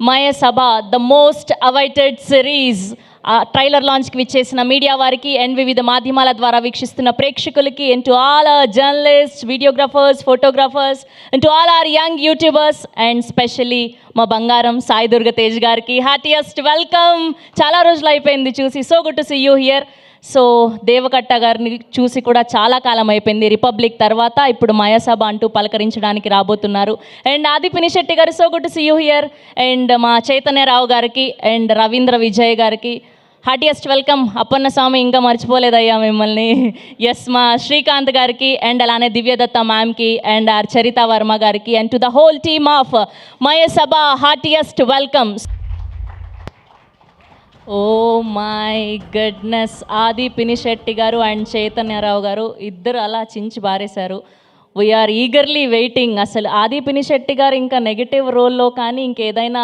Maya Sabha the most awaited series trailer లాంచ్కి విచ్చేసిన media వారికి అండ్ వివిధ మాధ్యమాల ద్వారా వీక్షిస్తున్న ప్రేక్షకులకి and to all our journalist, videographers, photographers and to all our young youtubers and specially మా బంగారం సాయి దుర్గ తేజ్ గారికి హార్టియస్ట్ వెల్కమ్. చాలా రోజులు అయిపోయింది చూసి. So good to see you here. So Deva Katta గారిని చూసి కూడా చాలా కాలం అయిపోయింది. రిపబ్లిక్ తర్వాత ఇప్పుడు మయసభ అంటూ పలకరించడానికి రాబోతున్నారు. And Aadhi Pinisetty garu, so good to see you here. And మా చైతన్యరావు గారికి అండ్ రవీంద్ర విజయ్ గారికి హార్టియస్ట్ వెల్కమ్. అప్పన్న స్వామి ఇంకా మర్చిపోలేదయ్యా మిమ్మల్ని. ఎస్, మా శ్రీకాంత్ గారికి అండ్ అలానే దివ్యదత్త మ్యామ్కి అండ్ ఆర్ చరిత వర్మ గారికి and to the whole team of Mayasabha heartiest welcome. Oh my goodness, Aadi Pinisetty గారు అండ్ చైతన్యరావు గారు ఇద్దరు అలా చించి బారేశారు. We are eagerly waiting. అసలు ఆది పినిశెట్టి గారు ఇంకా నెగిటివ్ రోల్లో కానీ ఇంకేదైనా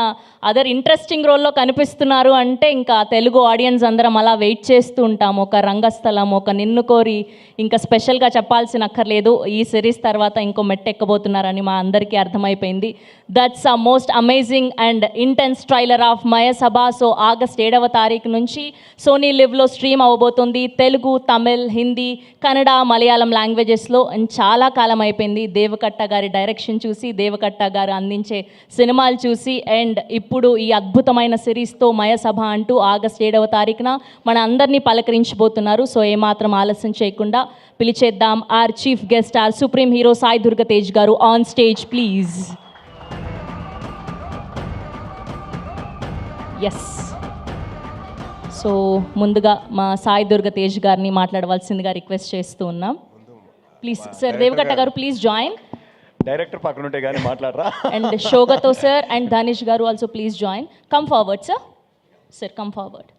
అదర్ ఇంట్రెస్టింగ్ రోల్లో కనిపిస్తున్నారు అంటే ఇంకా తెలుగు ఆడియన్స్ అందరం అలా వెయిట్ చేస్తూ ఉంటాము. ఒక రంగస్థలం, ఒక నిన్ను కోరి, ఇంకా స్పెషల్గా చెప్పాల్సిన అక్కర్లేదు. ఈ సిరీస్ తర్వాత ఇంకో మెట్టు ఎక్కబోతున్నారని మా అందరికీ అర్థమైపోయింది. That's a most amazing and intense trailer of Mayasabha. So August 7వ తారీఖు నుంచి సోనీ లివ్లో స్ట్రీమ్ అవ్వబోతుంది. తెలుగు, తమిళ్, హిందీ, కన్నడ, మలయాళం లాంగ్వేజెస్లో. అండ్ చాలా కాలం అయిపోయింది దేవకట్ట గారి డైరెక్షన్ చూసి, దేవకట్ట గారు అందించే సినిమాలు చూసి. అండ్ ఇప్పుడు ఈ అద్భుతమైన సిరీస్తో మయసభ అంటూ ఆగస్ట్ 7వ తారీఖున మన అందరినీ పలకరించబోతున్నారు. సో ఏమాత్రం ఆలస్యం చేయకుండా పిలిచేద్దాం our chief guest, our supreme hero Sai Durga Tej గారు on stage please. Yes, so ముందుగా మా సాయి దుర్గ తేజ్ గారిని మాట్లాడవలసిందిగా రిక్వెస్ట్ చేస్తూ ఉన్నాం. ప్లీజ్ సార్, దేవకట్ట గారు ప్లీజ్ జాయిన్. డైరెక్టర్ పక్కన ఉంటే కానీ మాట్లాడరా. అండ్ షోగతో సార్ అండ్ ధనిష్ గారు also please join. Come forward sir. Sir come forward.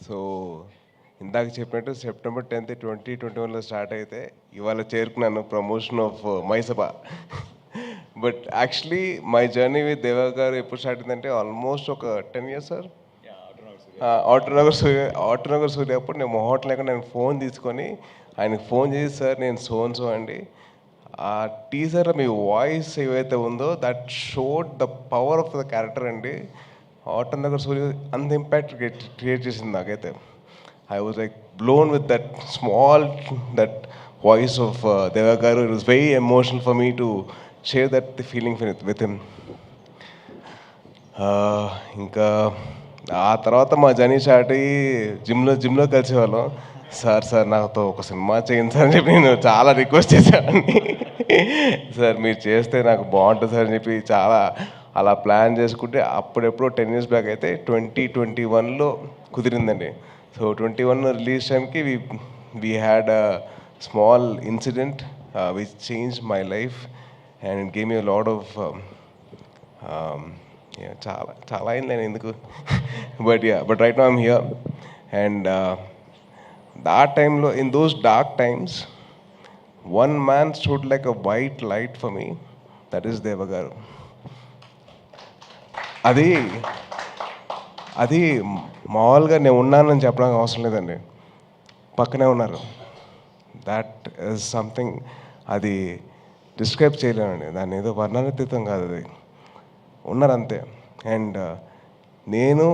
So ఇందాక చెప్పినట్టు సెప్టెంబర్ 10th, 2021లో స్టార్ట్ అయితే ఇవాళ చేరుకున్నాను promotion of Mayasabha. But actually my journey with Deva గారు ఎప్పుడు స్టార్ట్ అయిందంటే ఆల్మోస్ట్ ఒక 10 years సార్. ఆటోనగర్ సూర్య అప్పుడు నేను మొహోటం లేకుండా నేను ఫోన్ తీసుకొని ఆయనకు ఫోన్ చేసి, సార్ నేను సో అండి, ఆ టీజర్లో మీ వాయిస్ ఏవైతే ఉందో that showed the power of the character అండి. ఆటోనగర్ సూర్య అంత ఇంపాక్ట్ క్రియేట్ చేసింది నాకైతే. I was like blown with that small that voice of దేవ గారు. It was very emotional for me to share that the feeling with him. ఇంకా ఆ తర్వాత మా జర్నీ స్టార్ట్ అయ్యి జిమ్లో కలిసేవాళ్ళం. సార్ నాతో ఒక సినిమా చేయండి సార్ అని చెప్పి నేను చాలా రిక్వెస్ట్ చేసేవాడిని. సార్ మీరు చేస్తే నాకు బాగుంటుంది సార్ అని చెప్పి చాలా అలా ప్లాన్ చేసుకుంటే అప్పుడెప్పుడో 10 years బ్యాక్ అయితే 2021లో కుదిరిందండి. సో 21 రిలీజ్ టైంకి we had a small incident which change my life and it gave me a lot of చాలా అయింది నేను ఎందుకు. But right now I'm here. And ఆ టైంలో in those dark times one man stood like a white light for me, that is దేవ గారు. అది మామూలుగా నేను ఉన్నానని చెప్పడానికి అవసరం లేదండి, పక్కనే ఉన్నారు. దట్ ఈస్ సంథింగ్, అది డిస్క్రైబ్ చేయలేనండి. దాన్ని ఏదో వర్ణనాతీతం కాదు, అది ఉన్నారంతే. అండ్ నేను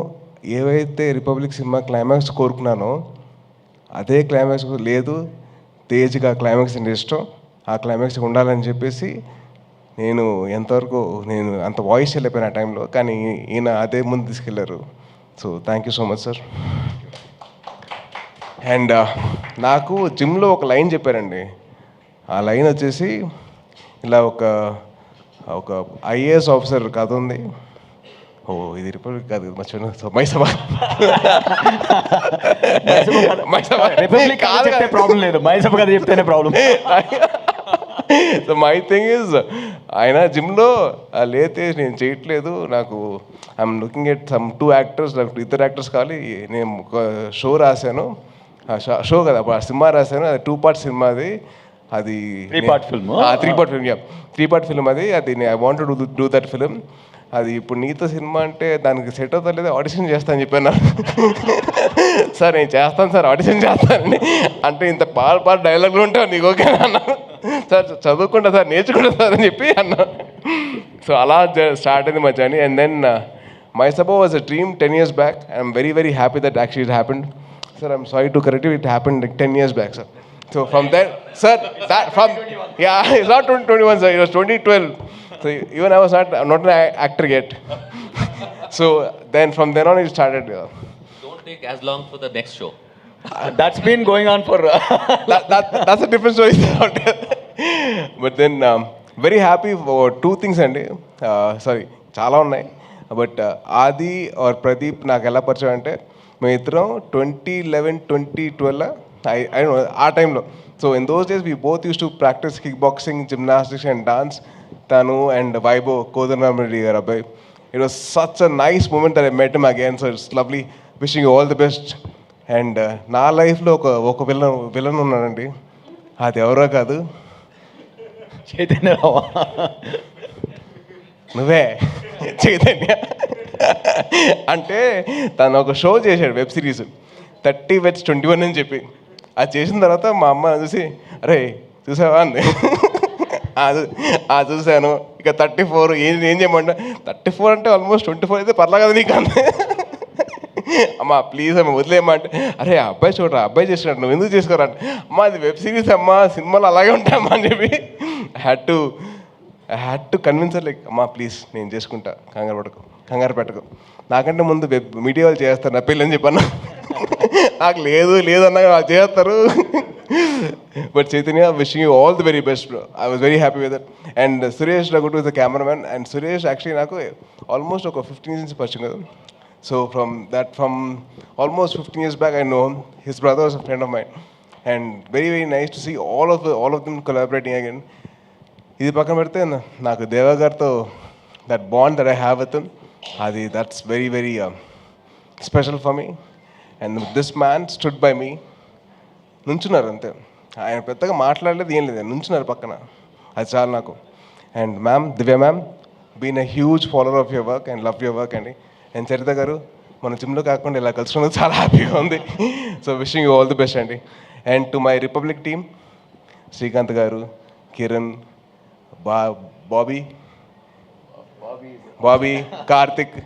ఏవైతే రిపబ్లిక్ సినిమా క్లైమాక్స్ కోరుకున్నానో అదే క్లైమాక్స్ లేదు, తేజ్గా క్లైమాక్స్ అంటే ఇష్టం, ఆ క్లైమాక్స్ ఉండాలని చెప్పేసి నేను ఎంతవరకు నేను అంత వాయిస్ వెళ్ళిపోయాను ఆ టైంలో. కానీ ఈయన అదే ముందు తీసుకెళ్ళారు. So thank you so much sir. And నాకు జిమ్లో ఒక లైన్ చెప్పారండి. ఆ లైన్ వచ్చేసి ఇలా ఒక ఐఏఎస్ ఆఫీసర్ కథ ఉంది. ఓ ఇది రిపబ్లిక్ కాదు, మర్చిపోయినా. సో మయసభ రిపబ్లిక్ చెప్తే ప్రాబ్లం లేదు, మయసభ కథ చెప్తేనే problem. So my thing is, ఆయన జిమ్లో లేతే నేను చేయట్లేదు, నాకు I'm looking at some 2 actors, నాకు 2 actors కావాలి. నేను ఒక షో రాశాను, షో కదా అప్పుడు ఆ సినిమా రాశాను, అది 2 part సినిమా. అది అది Three-part film. 3-part film, 3-part film అది I want to do that film. అది ఇప్పుడు నీతో సినిమా అంటే దానికి సెట్ అవుతా లేదా ఆడిషన్ చేస్తాను చెప్పాను. సార్ నేను చేస్తాను సార్, ఆడిషన్ చేస్తానండి అంటే ఇంత పాలు డైలాగులు ఉంటావు నీకు ఓకే అన్న. సార్ చదువుకుంటా సార్, నేర్చుకుంటా సార్ అని చెప్పి అన్నా. సో అలా స్టార్ట్ అయింది మా journey. And then Mayasabha was a dream 10 years back. I'm very very happy that actually it happened. Sir, I'm sorry to correct you, it happened like 10 years back, sir. So from there, sir, it's not 2021, sir, it was 2012. So even I was not an actor yet. So then from then on it started. Don't take as long for the next show. That's been going on for... That's a different story. But then very happy for two things అండి. Sorry, చాలా ఉన్నాయి. But ఆది are Pradeep నాకు ఎలా పరిచయం అంటే మేమిద్దరం 2011, 2012 I don't know ఆ టైంలో. So in those days we both used to practice kick boxing, gymnastics and dance. తను అండ్ వైభవ్ కోదండరామిరెడ్డి గారు అబ్బాయి. It was such a nice moment that I met him again. So it's lovely, wishing you all the best. And నా లైఫ్లో ఒక villain ఉన్నాడండి. అది ఎవరో కాదు, చైతన్యరావు. నువ్వే చైతన్య. అంటే తను ఒక షో చేశాడు, వెబ్ సిరీస్ 30 Vets 21 అని చెప్పి. అది చేసిన తర్వాత మా అమ్మ చూసి అరే చూసావా అంది. చూశాను. ఇక 34 ఏం చేయమంటా. 34 అంటే ఆల్మోస్ట్ 24 అయితే పర్లా కదా నీకు అంతే. అమ్మా ప్లీజ్ అమ్మ వదిలేయమంటే అరే అబ్బాయి చూడరా, అబ్బాయి చేసినట్టు నువ్వు ఎందుకు చేసుకోరా అంటే అమ్మ అది వెబ్ సిరీస్ అమ్మా, సినిమాలు అలాగే ఉంటాయమ్మా అని చెప్పి I had to convince like అమ్మా ప్లీజ్ నేను చేసుకుంటా, కంగారు పెట్టకు. నాకంటే ముందు మీడియా వాళ్ళు చేస్తారు నా పెళ్ళి అని చెప్పాను. నాకు లేదు అన్నా వాళ్ళు చేస్తారు. But Chaitanya, wishing you all the very best bro. I was very happy with that. And Suresh Ragutu is the cameraman. And Suresh actually నాకు ఆల్మోస్ట్ ఒక 15 years నుంచి పరిచయం కదా. So from almost 15 years back I know him. His brother was a friend of mine. And very very nice to see all of them collaborating again. ఇది పక్కన పెడితే నాకు దేవా గారితో that bond that I have with him, అది that's very very special for me. And this man stood by me. నుంచున్నారు అంతే, ఆయన పెద్దగా మాట్లాడలేదు ఏం లేదు, నుంచున్నారు పక్కన, అది చాలు నాకు. And ma'am, Divya ma'am, been a huge follower of your work and love your work అండి. అండ్ చరిత గారు మన జిమ్లో కాకుండా ఇలా కలుసుకున్నది చాలా హ్యాపీగా ఉంది. So wishing you all the best అండి. And to my Republic team, Srikanth garu, Kiran, Bobby, Karthik,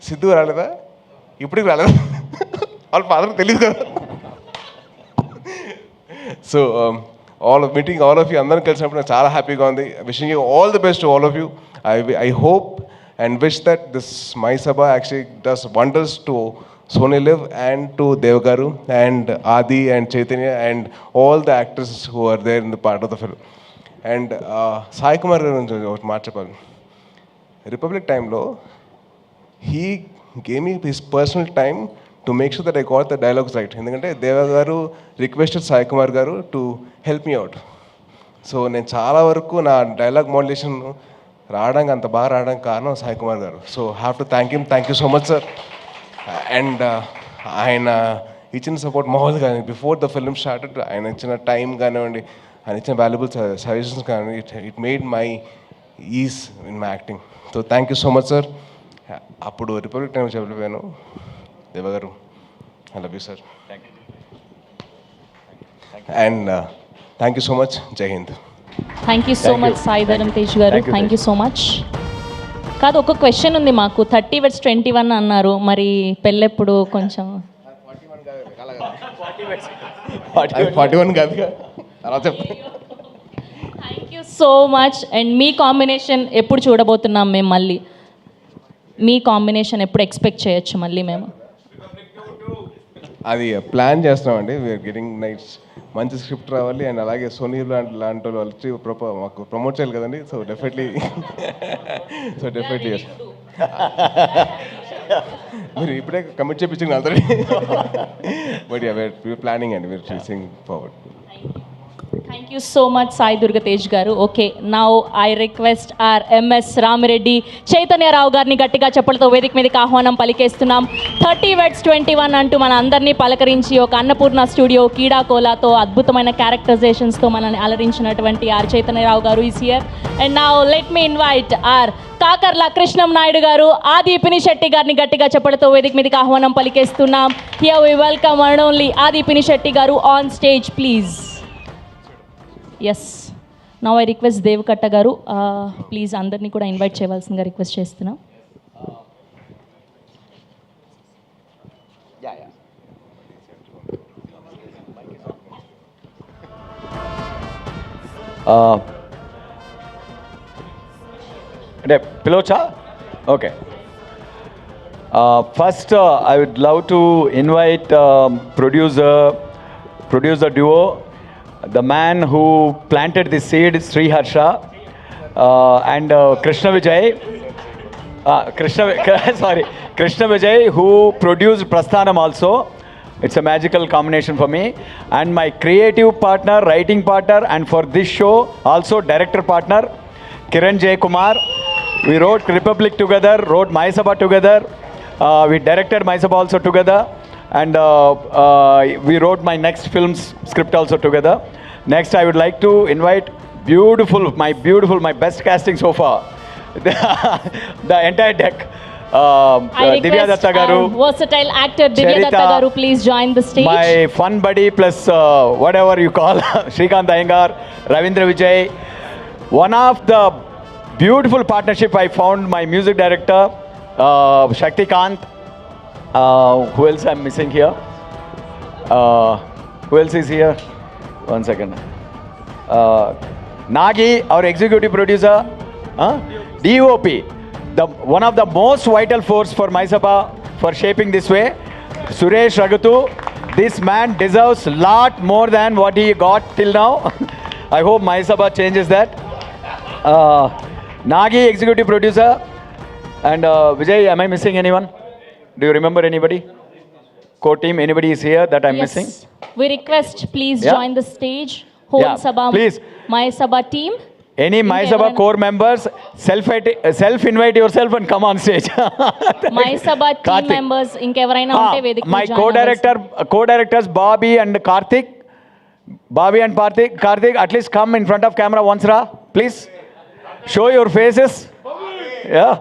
Siddhu రాలేదా, ఇప్పటికి రాలేదా, వాళ్ళ ఫాదర్ తెలియదు కదా. So meeting all of you అందరం కలిసినప్పుడు నాకు చాలా హ్యాపీగా ఉంది. Wishing you all the best to all of you. I hope and wish that this My Sabha actually does wonders to Sony Live and to Devgaru and Adi and Chaitanya and all the actors who are there in the part of the film. And Sai Kumar garu marchapali Republic time lo he gave me his personal time to make sure that I got the dialogues right. Endukante Devgaru requested Sai Kumar garu to help me out. So నేను చాలా వరకు నా dialogue modulation రావడానికి అంత బాగా రావడానికి కారణం సాయి కుమార్ గారు. So have to thank you so much sir. And ఆయన ఇచ్చిన సపోర్ట్ మామూలుగా బిఫోర్ ద ఫిల్మ్ స్టార్టెడ్ ఆయన ఇచ్చిన టైం కానివ్వండి, ఆయన ఇచ్చిన వాల్యుబుల్ సజెషన్స్ కానివ్వండి, it made my ease in my acting. So thank you so much sir. అప్పుడు రిపబ్లిక్ టైం చెప్పలేను దేవగారు, I love you sir. And thank you so much. Jai Hind. Thank you so much Sai Dharam Tej garu, thank you so much. కాదు, ఒక question ఉంది మాకు. 30 Vets 21 అన్నారు, మరి పెళ్ళెప్పుడు? కొంచెం 41 కాదు అలా చెప్పు. Thank you so much. And me combination ఎప్పుడు చూడబోతున్నాం మేము? మళ్ళీ మీ కాంబినేషన్ ఎప్పుడు ఎక్స్పెక్ట్ చేయొచ్చు మళ్ళీ మేము? అది ప్లాన్ చేస్తున్నామండి. వీఆర్ గెటింగ్ నైట్స్, మంచి స్క్రిప్ట్ రావాలి. అండ్ అలాగే సోనీ లాంటి వాళ్ళు వచ్చి మాకు ప్రమోట్ చేయాలి కదండి. సో డెఫినెట్లీ మీరు ఇప్పుడే కమిట్ చేయించింది already. But we are planning and we are choosing forward. Thank you so much, Sai Durgatej garu. Okay, now I request our MS Ramireddy Chaitanya Rao గారిని గట్టిగా చెప్పలతో వేదిక మీదకి ఆహ్వానం పలికేస్తున్నాం. 30 వెడ్స్ 21 అంటూ మన అందరినీ పలకరించి ఒక అన్నపూర్ణ స్టూడియో కీడా కోలాతో అద్భుతమైన క్యారెక్టరైజేషన్స్తో మనల్ని అలరించినటువంటి ఆర్ చైతన్య రావు గారు is here. And now let me invite our Kakarla Krishnam Naidu గారు, ఆది పినిశెట్టి గారిని గట్టిగా చెప్పలతో వేదిక మీదకి ఆహ్వానం పలికేస్తున్నాం. Here we welcome one only Aadi Pinisetty గారు on stage please. Yes, now I request Deva Katta గారు ప్లీజ్ అందరినీ కూడా ఇన్వైట్ చేయవలసిందిగా రిక్వెస్ట్ చేస్తున్నాం. అంటే పిలవచ్చా? Okay. First I would love to invite producer duo, the man who planted the seed, Sri Harsha, and Krishna Vijay. Krishna Vijay, who produced Prasthanam also. It's a magical combination for me. And my creative partner, writing partner, and for this show, also director partner, Kiran J. Kumar. We wrote Republic together, wrote Mai Sabha together. We directed Mai Sabha also together. And we wrote my next film's script also together. Next, I would like to invite my best casting so far, the entire deck. I Divya request Datta garu, our versatile actor Divya Charita, Datta garu please join the stage. my fun buddy plus whatever you call Srikanth Iyengar, Ravindra Vijay. One of the beautiful partnership I found, my music director Shakti Kant. Who else I'm missing here? Who else is here? One second. Nagi, our executive producer. DOP, one of the most vital force for Mai Sabha for shaping this way. Suresh Raghutu, this man deserves lot more than what he got till now. I hope Mai Sabha changes that. Nagi, executive producer. And Vijay, am I missing anyone? Do you remember anybody? Core team, anybody is here that I'm missing? We request please Yeah. join the stage. Whole Yeah, Sabha, please. Mai Sabha team. Any Mai Sabha Inkevarana- core members, self-invite yourself and come on stage. Mai Sabha team Karthik. members ఇంకెవరైనా ఉంటే వేదిక My మీద join అవ్వాల్సింది. co-directors Bobby and Karthik. Bobby and Karthik, at least come in front of camera once, please. Show your faces. Yeah.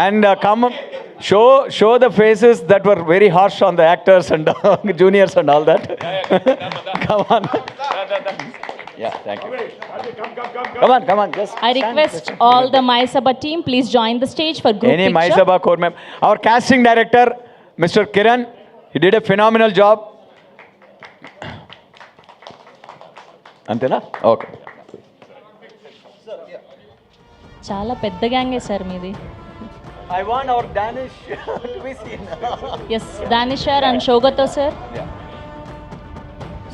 And come, show the faces that were very harsh on the actors and juniors and all that. Come on. Yeah, thank you. Come on, just I request all the Mai Sabha team please join the stage for group any picture. Mai Sabha core member. Our casting director, Mr. Kiran, he did a phenomenal job. Antena? Okay. చాలా పెద్ద గ్యాంగే sir మీది. I want our Danish to be seen. Yes, Danish sir and షోగతో sir.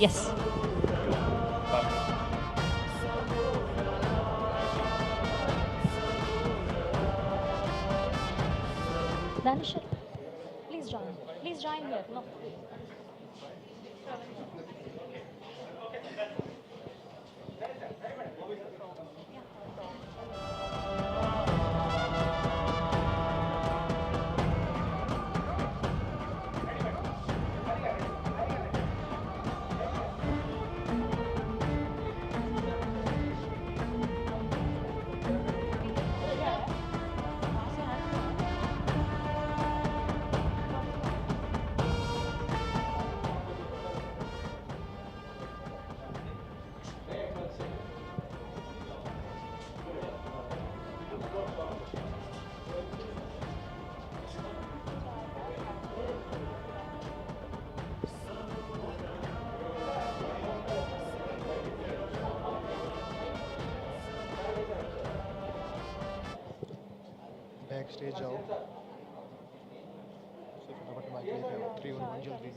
Yes, Danish sir please join here. No, back stage जाओ फटाफट mic लेके आओ 3 और 1 जल्दी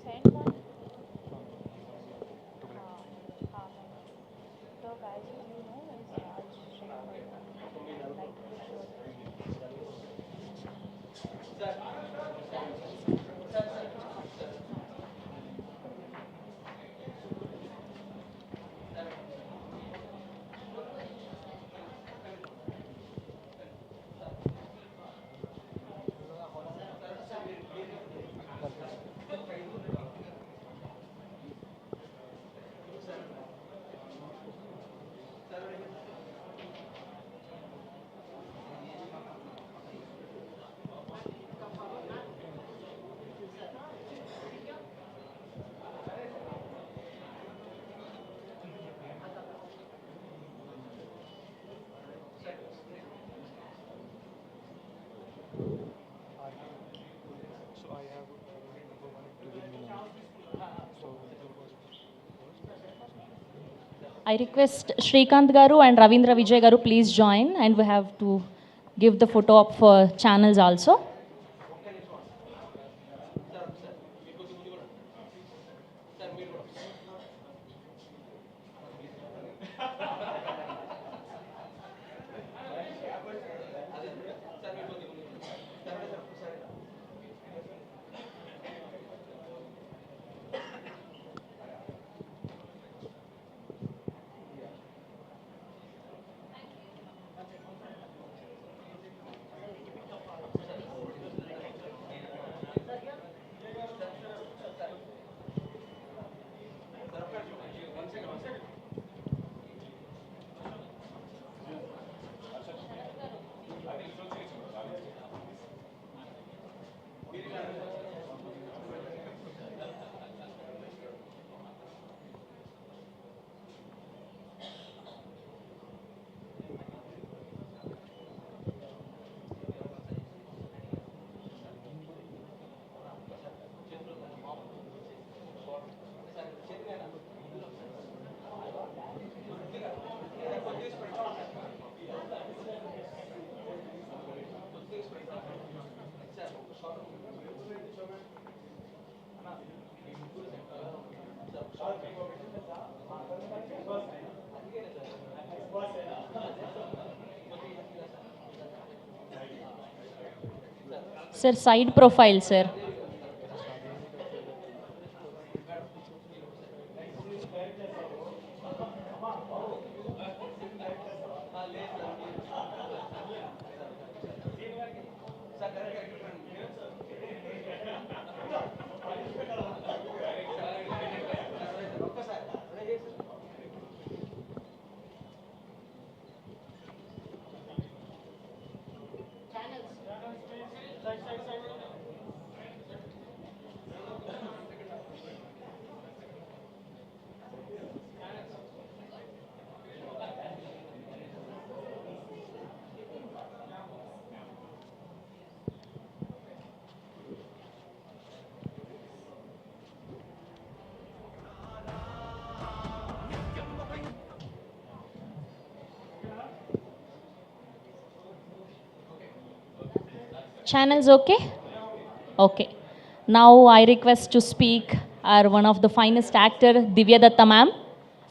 I request Shrikant Garu and Ravindra Vijay Garu please join, and we have to give the photo up for channels also. Sir, side profile, sir. Channels okay? Okay. Now I request to speak our one of the finest actor, Divya Datta ma'am.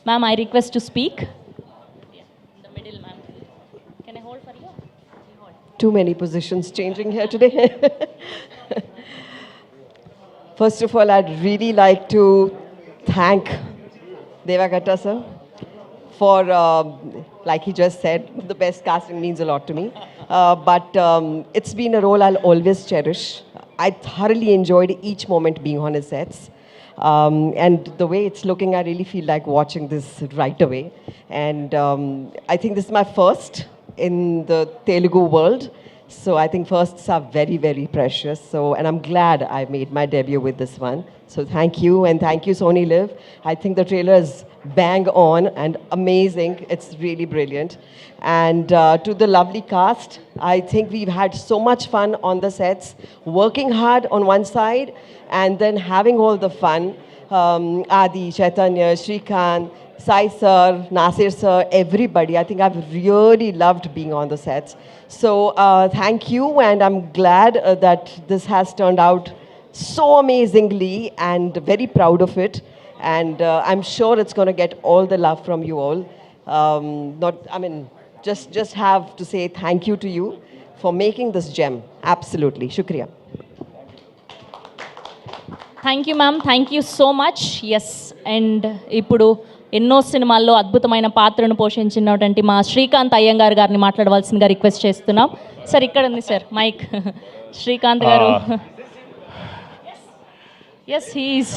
Ma'am, I request to speak. Yeah, in the middle, ma'am. Can I hold for you? Too many positions changing here today. First of all, I'd really like to thank Devagatta sir for, like he just said, the best casting means a lot to me. But it's been a role I'll always cherish. I thoroughly enjoyed each moment being on his sets. And the way it's looking, I really feel like watching this right away. And I think this is my first in the Telugu world. So I think firsts are very, very precious. So, and I'm glad I made my debut with this one. So thank you, and thank you, Sony Liv. I think the trailer is bang on and amazing. It's really brilliant. And to the lovely cast, I think we've had so much fun on the sets, working hard on one side, and then having all the fun. Adi, Chaitanya, Shrikant, Sai sir, Nasir sir, everybody. I think I've really loved being on the sets. So thank you, and I'm glad that this has turned out so amazingly, and very proud of it. And I'm sure it's going to get all the love from you all. Just have to say thank you to you for making this gem. Absolutely. Shukriya. Thank you ma'am, thank you so much. Yes, and ఇప్పుడు ఎన్నో సినిమాల్లో అద్భుతమైన పాత్రను పోషించినటువంటి మా శ్రీకాంత్ అయ్యంగార్ గారిని మాట్లాడవలసిందిగా request చేస్తున్నాం. Sir ఇక్కడ ఉంది సార్ మైక్. శ్రీకాంత్ గారు. Yes, he's.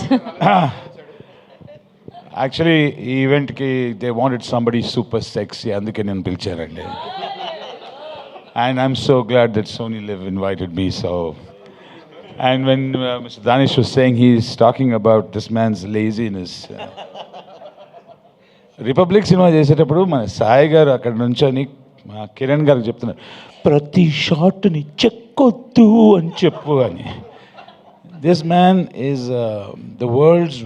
యాక్చువల్లీ ఈ ఈవెంట్కి they wanted somebody super sexy, అందుకే నేను పిలిచానండి. And I'm so glad that Sony LIV invited me. So and when Mr. Danish was saying he's talking about this man's laziness, republic cinema చేసేటప్పుడు మన సాయి గారు అక్కడ నుంచొని మా కిరణ్ గారికి చెప్తున్నారు, ప్రతి షాట్ని చెక్కొద్దు అని చెప్పు అని. This man is the world's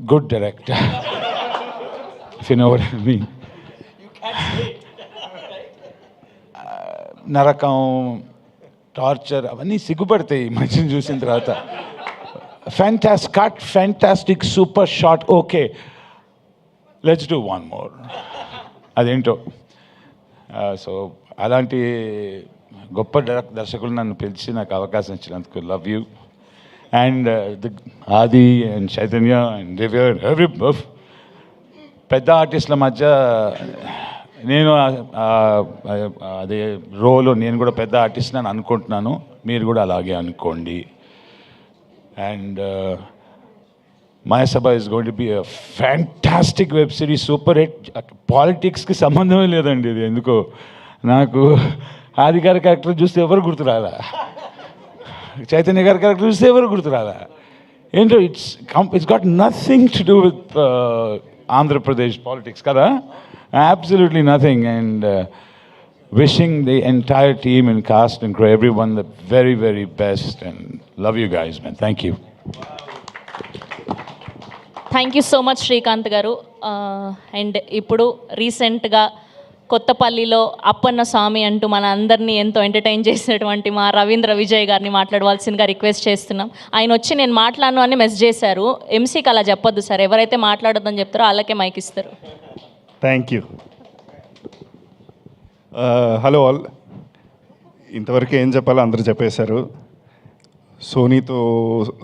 good director. If you know what I mean. నరకం, టార్చర్ అవన్నీ సిగ్గుపడతాయి మనిషిని చూసిన తర్వాత. Fantastic super shot, okay let's do one more. అదేంటో. సో అలాంటి గొప్ప దర్శకులు నన్ను పిలిచి నాకు అవకాశం ఇచ్చినందుకు లవ్ యూ. అండ్ ఆది and Chaitanya and Divya every పెద్ద ఆర్టిస్టుల మధ్య నేను అదే రోలు నేను కూడా పెద్ద ఆర్టిస్ట్ అని అనుకుంటున్నాను, మీరు కూడా అలాగే అనుకోండి. And Mayasabha is going to be a fantastic web series, super hit. పాలిటిక్స్కి సంబంధమే లేదండి ఇది. ఎందుకో నాకు ఆది గారి క్యారెక్టర్ చూస్తే ఎవరు గుర్తురాలా, చైతన్య గారి క్యారెక్టర్ చూస్తే ఎవరు గుర్తురాలా. ఏంటో it's got nothing to do with Andhra Pradesh politics కదా, absolutely nothing. And wishing the entire team and cast and crew, everyone, the very, very best. And love you guys, man. Thank you. Thank you so much Srikanth గారు. And ఇప్పుడు రీసెంట్గా కొత్తపల్లిలో అప్పన్న స్వామి అంటూ మన అందరినీ ఎంతో entertain చేసినటువంటి మా రవీంద్ర విజయ్ గారిని మాట్లాడవలసిందిగా రిక్వెస్ట్ చేస్తున్నాం. ఆయన వచ్చి నేను మాట్లాడను అని మెసేజ్ చేశారు. ఎంసీకి అలా చెప్పొద్దు సార్, ఎవరైతే మాట్లాడొద్దని చెప్తారో వాళ్ళకే మైక్ ఇస్తారు. Thank you. Hello all. ఇంతవరకు ఏం చెప్పాలో అందరూ చెప్పేశారు.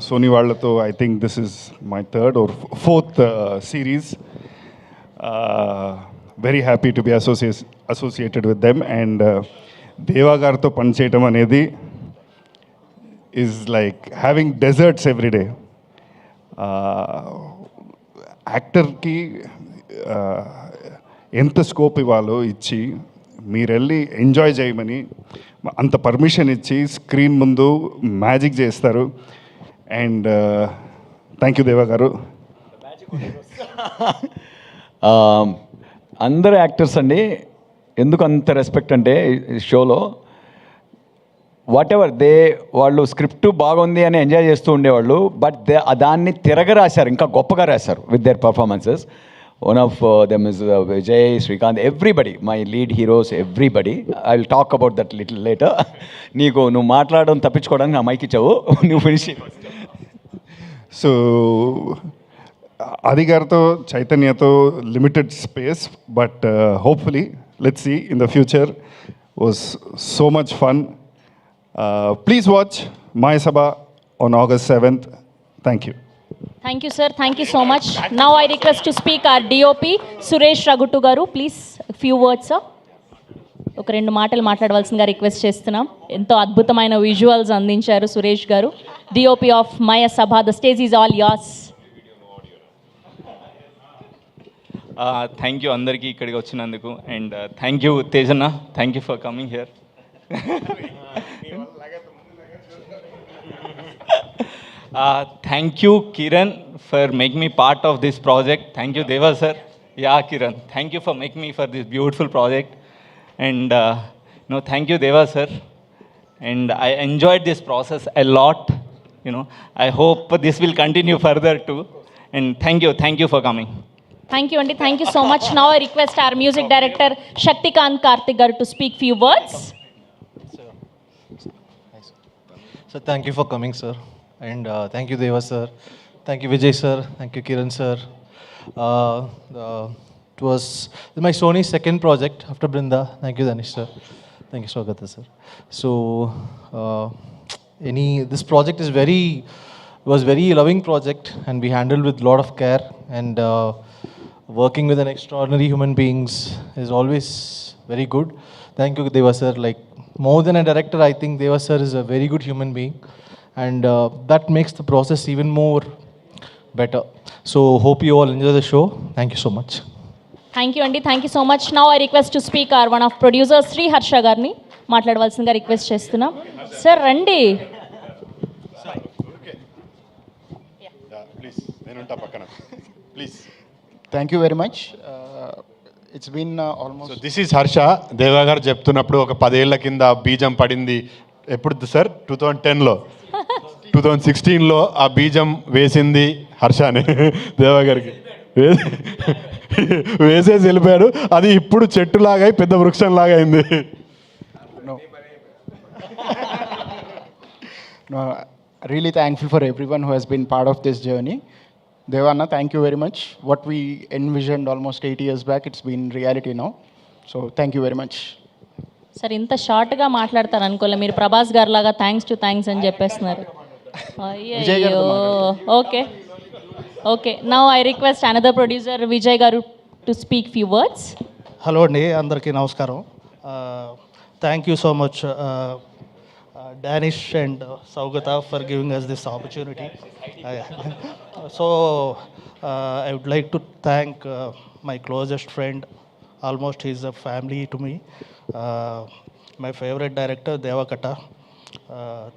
సోనీ వాళ్ళతో I think this is my third or fourth series. Very happy to be associated with them. And Deva గారితో పనిచేయటం అనేది is like having desserts everyday. యాక్టర్కి ఎంత స్కోప్ ఇవ్వాలో ఇచ్చి మీరు వెళ్ళి ఎంజాయ్ చేయమని అంత పర్మిషన్ ఇచ్చి స్క్రీన్ ముందు మ్యాజిక్ చేస్తారు. అండ్ థ్యాంక్ యూ దేవా గారు. అందరు యాక్టర్స్ అండి, ఎందుకు అంత రెస్పెక్ట్ అంటే ఈ షోలో వాట్ ఎవర్ వాళ్ళు స్క్రిప్ట్ బాగుంది అని ఎంజాయ్ చేస్తూ ఉండేవాళ్ళు, బట్ దాన్ని తిరగరాశారు, ఇంకా గొప్పగా రాశారు with their performances. One of them is Vijay, Srikanth, everybody, my lead heroes, everybody. I'll talk about that little later. నువ్వు మాట్లాడడం తప్పించుకోవడానికి నా మైక్ ఇచ్చావు, నువ్వు ఫినిష్. సో ఆది గారితో చైతన్యతో limited space, but hopefully let's see in the future. Was so much fun. Please watch Mayasabha on August 7th. Thank you. Thank you sir, thank you so much. Now I request to speak our DOP Suresh Ragutu garu. Please few words sir, ఒక 2 మాటలు మాట్లాడవలసిందిగా request చేస్తున్నాం. ఎంతో అద్భుతమైన visuals అందించారు Suresh garu, DOP of Mayasabha. The stage is all yours. Thank you అందరికీ ఇక్కడికి వచ్చినందుకు. అండ్ థ్యాంక్ యూ తేజన్న, thank you for coming here. Thank you, Kiran, for making me part of this project. Thank you, Deva sir. Yeah, Kiran, thank you for making me for this beautiful project. And thank you, Deva sir. And I enjoyed this process a lot. I hope this will continue further too. And thank you for coming. Thank you, Andy. Thank you so much. Now I request our music director Shaktikant Karthik garu to speak few words. So thank you for coming, sir. And thank you, Deva sir. Thank you, Vijay sir. Thank you, Kiran sir. It was my Sony's second project after Brinda. Thank you, Danish sir. Thank you, Swagata sir. So, this project was very loving project, and we handled with a lot of care. And working with an extraordinary human beings is always very good. Thank you, Deva sir. Like more than a director, I think Deva sir is a very good human being. And that makes the process even more better. So hope you all enjoy the show. Thank you so much. Thank you, Andy. Thank you so much. Now I request to speak our one of producers Sri Harsha garni మాట్లాడవలసిందిగా request చేస్తున్నాం. Sir రండి. Please నేను ఉంటా పక్కన. Please. Thank you very much. It's been almost. This is Harsha. Deva garu చెప్తున్నప్పుడు ఒక 10 ఏళ్ల కింద బీజం పడింది. ఎప్పుడు సార్? 2010లో 2016లో ఆ బీజం వేసింది హర్షానే దేవా గారికి వేసేసి వెళ్ళిపోయాడు. అది ఇప్పుడు చెట్టులాగా పెద్ద వృక్షంలాగా అయింది. No, really thankful for everyone who has been part of this journey. Devanna, thank you very much. What we envisioned almost 8 years back, it's been reality now. So thank you very much. Sir ఇంత షార్ట్గా మాట్లాడతారు అనుకోలే, మీరు ప్రభాస్ గారు లాగా thanks అని చెప్పేస్తున్నారు. అయ్యో okay okay, now I request another producer Vijay గారు to speak few words. Hello అండి, అందరికీ నమస్కారం. Thank you so much Danish and Saugata for giving us this opportunity. So I would like to thank my closest friend, almost he's a family to me, my favourite director Deva Katta.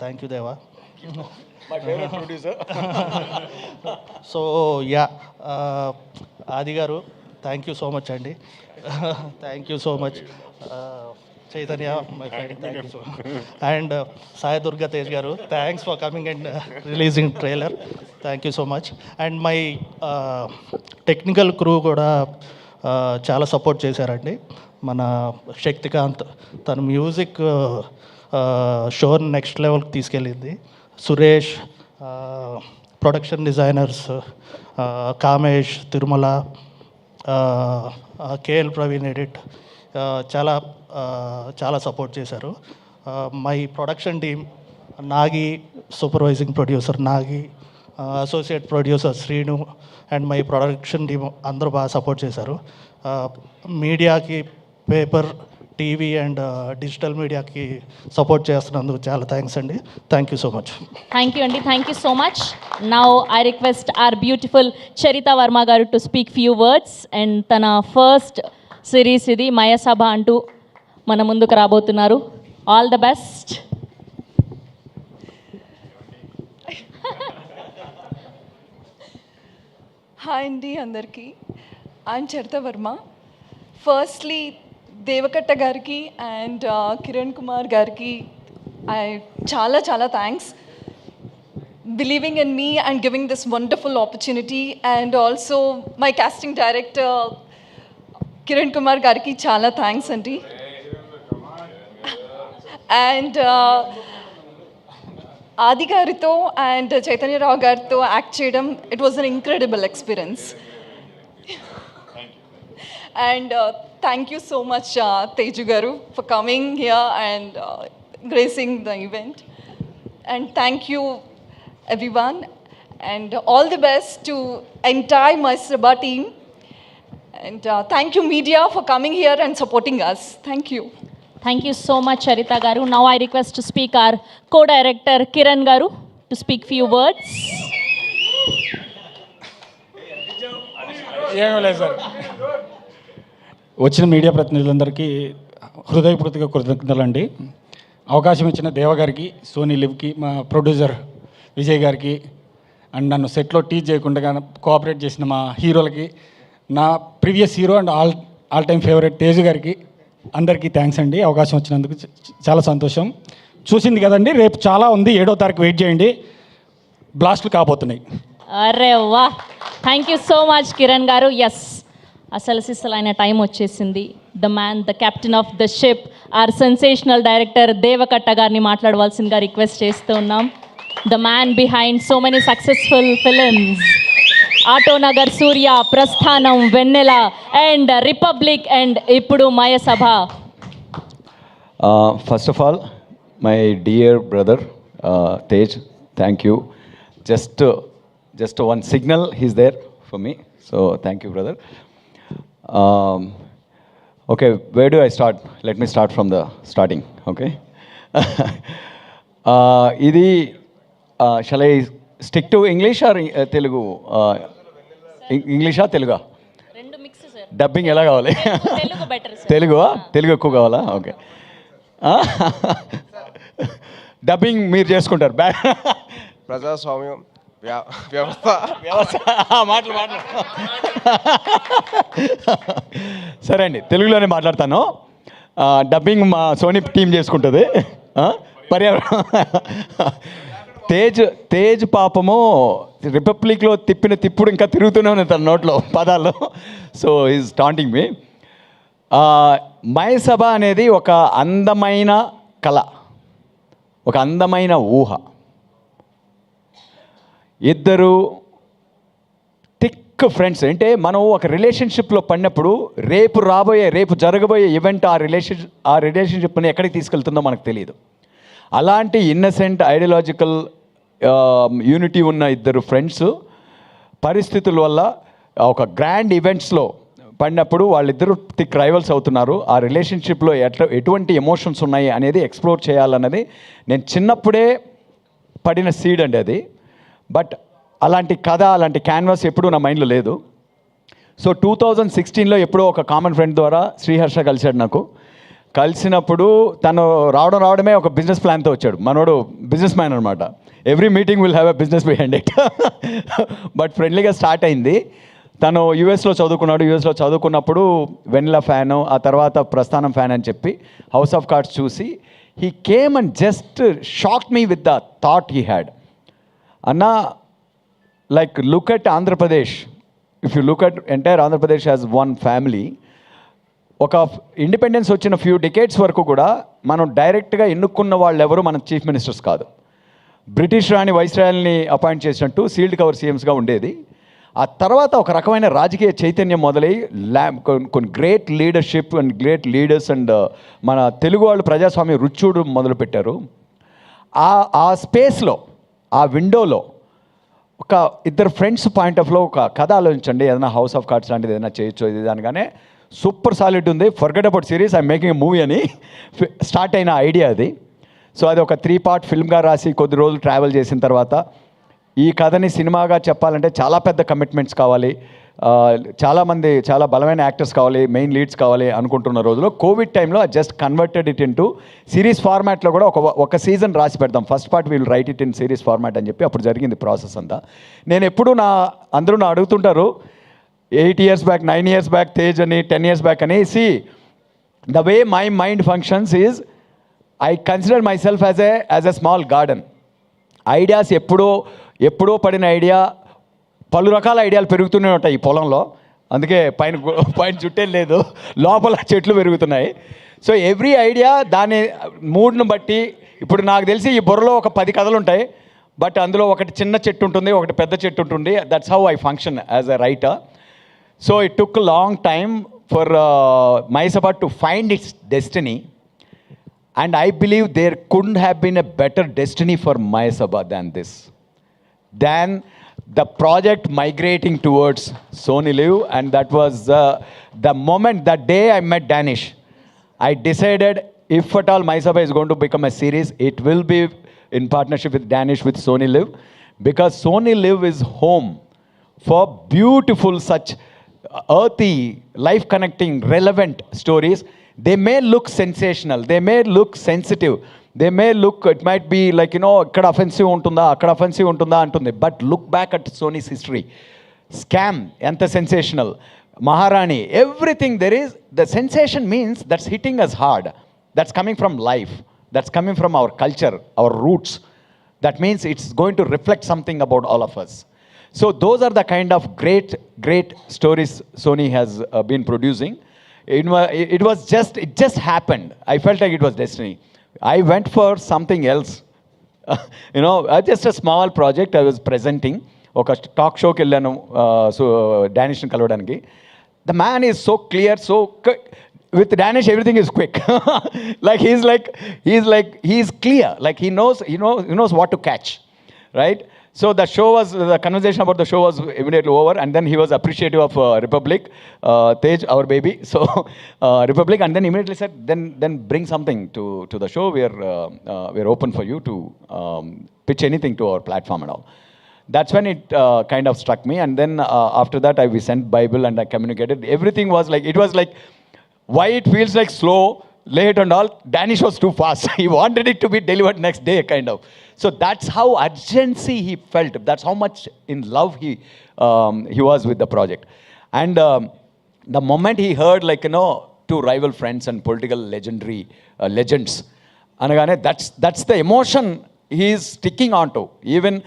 Thank you Deva. My favorite producer. So yeah, Aadi గారు thank you so much అండి. Thank you so much. Chaitanya my friend, thank you so much. And Sai Durga Tej garu, thanks for coming and releasing trailer, thank you so much. And my technical crew కూడా చాలా support చేశారండి. మన శక్తికాంత్, తన music షోని next లెవెల్కి తీసుకెళ్ళింది. Suresh, production designers Kamesh, Tirumala, KL Praveen edit చాలా support చేశారు. My production team Nagi, supervising producer Nagi, associate producer Srinu and my production team అందరూ బాగా సపోర్ట్ చేశారు. మీడియాకి, పేపర్, టీవీ అండ్ డిజిటల్ మీడియాకి సపోర్ట్ చేస్తున్నందుకు చాలా థ్యాంక్స్ అండి. Thank you so much. Thank you అండి, thank you so much. Now I request our beautiful Charitha Varma garu to speak few words. And తన ఫస్ట్ సిరీస్ ఇది మయసభ అంటూ మన ముందుకు రాబోతున్నారు. All the best. హాయ్ అండి అందరికీ. ఐఎమ్ చరిత వర్మ. ఫస్ట్లీ దేవకట్ట గారికి అండ్ కిరణ్ కుమార్ గారికి చాలా thanks believing in me and giving this wonderful opportunity. And also my casting director Kiran Kumar గారికి చాలా థ్యాంక్స్ అండి. అండ్ ఆది గారితో అండ్ చైతన్యరావు గారితో యాక్ట్ చేయడం, it was an incredible experience. And thank you so much Teju garu for coming here and gracing the event. And thank you everyone and all the best to entire Maisaba team. And thank you media for coming here and supporting us. Thank you. Thank you so much Charita garu. Now I request to speak our co-director Kiran garu to speak few words. వచ్చిన media ప్రతినిధులందరికీ హృదయపూర్తిగా కృతజ్ఞతలండి. అవకాశం ఇచ్చిన దేవ గారికి, Sony లివ్కి, మా producer Vijay గారికి, and నన్ను సెట్లో teach చేయకుండా కోఆపరేట్ చేసిన మా హీరోలకి, నా previous hero and all time favourite Teju గారికి అందరికీ థ్యాంక్స్ అండి. అవకాశం వచ్చినందుకు చాలా సంతోషం. చూసింది కదండి, రేపు చాలా ఉంది. 7వ తారీఖు వెయిట్ చేయండి, బ్లాస్ట్లు కాబోతున్నాయి. అరే వా, thank you so much Kiran గారు. ఎస్, అసలు సిస్సలైన టైం వచ్చేసింది. The man, the captain of the ship, our sensational director Deva Katta గారిని మాట్లాడవలసిందిగా రిక్వెస్ట్ చేస్తూ ఉన్నాం. The man behind so many successful films, Autonagar, Surya, Prasthanam, Vennela and Republic and ఇప్పుడు Mayasabha. First of all my dear brother Tej, thank you. Just one signal, he's there for me. So thank you, brother. Okay, where do I start? Let me start from the starting, okay? Idi, shall I stick to English or Telugu? English or Telugu? రెండు mix sir. Dubbing ఎలా కావాలి? Telugu better sir. Telugu ఎక్కువ కావాలా? Okay. Dubbing మీరు చేసుకుంటారు. ప్రజాస్వామ్యం వ్యవస్థ మాటలు సరే అండి, తెలుగులోనే మాట్లాడతాను. డబ్బింగ్ మా సోనీ టీం చేసుకుంటుంది. పర్యావరణం తేజ్ పాపము రిపబ్లిక్లో తిప్పిన తిప్పుడు ఇంకా తిరుగుతూనే ఉన్నాయి తన నోట్లో పదాలు. సో ఈజ్ టాంటింగ్ మీ. మయసభ అనేది ఒక అందమైన కళ, ఒక అందమైన ఊహ. ఇద్దరు థిక్ ఫ్రెండ్స్. అంటే మనం ఒక రిలేషన్షిప్లో పడినప్పుడు రేపు జరగబోయే ఈవెంట్ ఆ రిలేషన్షిప్ని ఎక్కడికి తీసుకెళ్తుందో మనకు తెలియదు. అలాంటి ఇన్నసెంట్ ఐడియాలజికల్ యూనిటీ ఉన్న ఇద్దరు ఫ్రెండ్స్ పరిస్థితుల వల్ల ఒక గ్రాండ్ ఈవెంట్స్లో పడినప్పుడు వాళ్ళిద్దరూ థిక్ రైవల్స్ అవుతున్నారు. ఆ రిలేషన్షిప్లో ఎటువంటి ఎమోషన్స్ ఉన్నాయి అనేది ఎక్స్ప్లోర్ చేయాలన్నది నేను చిన్నప్పుడే పడిన సీడ్ అండి అది. బట్ అలాంటి కథ, అలాంటి క్యాన్వాస్ ఎప్పుడూ నా మైండ్లో లేదు. సో 2016లో ఎప్పుడో ఒక కామన్ ఫ్రెండ్ ద్వారా శ్రీహర్ష కలిశాడు నాకు. కలిసినప్పుడు తను రావడమే ఒక బిజినెస్ ప్లాన్తో వచ్చాడు. మనోడు బిజినెస్ మ్యాన్ అనమాట. Every meeting will have a business behind it. But ఫ్రెండ్లీగా స్టార్ట్ అయింది. తను యూఎస్లో చదువుకున్నప్పుడు వెనిలా ఫ్యాను, ఆ తర్వాత ప్రస్థానం ఫ్యాన్ అని చెప్పి హౌస్ ఆఫ్ కార్డ్స్ చూసి he came and just shock me with the thought he had. అన్నా, like look at Andhra Pradesh. If you look at entire Andhra Pradesh as one family, ఒక independence వచ్చిన few decades వరకు కూడా మనం డైరెక్ట్గా ఎన్నుకున్న వాళ్ళు ఎవరు మన చీఫ్ మినిస్టర్స్ కాదు. బ్రిటిష్ రాణి వైస్రాయల్ని అపాయింట్ చేసినట్టు సీల్డ్ కవర్ సీఎమ్స్గా ఉండేది. ఆ తర్వాత ఒక రకమైన రాజకీయ చైతన్యం మొదలై కొన్ని great leadership and great leaders and మన తెలుగు వాళ్ళు ప్రజాస్వామ్య రుచూడు మొదలుపెట్టారు. ఆ స్పేస్లో, ఆ విండోలో ఒక ఇద్దరు ఫ్రెండ్స్ పాయింట్ ఆఫ్లో ఒక కథ ఆలోచించండి. ఏదైనా హౌస్ ఆఫ్ కార్డ్స్ లాంటిది ఏదైనా చేయొచ్చు ఇది దానిగానే సూపర్ సాలిడ్ ఉంది. Forget about series, I'm making a movie అని స్టార్ట్ అయిన ఐడియా అది. సో అది ఒక 3 part ఫిల్మ్గా రాసి కొద్ది రోజులు ట్రావెల్ చేసిన తర్వాత ఈ కథని సినిమాగా చెప్పాలంటే చాలా పెద్ద కమిట్మెంట్స్ కావాలి, చాలా బలమైన యాక్టర్స్ కావాలి, మెయిన్ లీడ్స్ కావాలి అనుకుంటున్న రోజులో కోవిడ్ టైంలో just converted it into series ఫార్మాట్లో కూడా ఒక సీజన్ రాసి పెడదాం. First part will write it in series format అని చెప్పి అప్పుడు జరిగింది ప్రాసెస్ అంతా. నేను ఎప్పుడు అందరూ అడుగుతుంటారు 8 years back, 9 years back Tej అని, 10 years బ్యాక్ అని. See the way my mind functions is I consider my self as a small garden. Ideas ఎప్పుడో పడిన ఐడియా, పలు రకాల ఐడియాలు పెరుగుతూనే ఉంటాయి ఈ పొలంలో. అందుకే పైన చుట్టేం లేదు, లోపల చెట్లు పెరుగుతున్నాయి. సో ఎవ్రీ ఐడియా దాని మూడ్ను బట్టి, ఇప్పుడు నాకు తెలిసి ఈ బుర్రలో ఒక 10 కథలు ఉంటాయి. బట్ అందులో ఒకటి చిన్న చెట్టు ఉంటుంది, ఒకటి పెద్ద చెట్టు ఉంటుంది. That's how I function as a writer. So it took long time for Mayasabha to find its destiny. And I believe there couldn't have been a better destiny for Mayasabha than this. Than the project migrating towards Sony Live, and that was the moment, that day I met Danish. I decided if at all Mayasabha is going to become a series, it will be in partnership with Danish, with Sony Live, because Sony Live is home for beautiful, such earthy, life-connecting, relevant stories. They may look sensational, they may look sensitive, they may look, it might be like, ikkada offensive untunda, akkada offensive untunda antundi. But look back at Sony's history. Scam, enta sensational. Maharani, everything there is, the sensation means that's hitting us hard. That's coming from life. That's coming from our culture, our roots. That means it's going to reflect something about all of us. So those are the kind of great stories Sony has been producing. It just happened. I felt like it was destiny. I went for something else. Just a small project I was presenting. Oka talk show ki ellanu, so Danish ni kalavaniki. The man is so clear, with Danish everything is quick. He's clear. Like he knows what to catch, right? So the conversation about the show was immediately over, and then he was appreciative of Republic, Tej, our baby. So Republic, and then immediately said, then bring something to the show. We're open for you to pitch anything to our platform and all. That's when it kind of struck me, and then after that we sent Bible and I communicated. Everything was like why it feels like slow, late and all. Danish was too fast. He wanted it to be delivered next day, kind of. So that's how urgency he felt. That's how much in love he was with the project. And the moment he heard, two rival friends and political legends, anagane, that's the emotion he is sticking on to. Even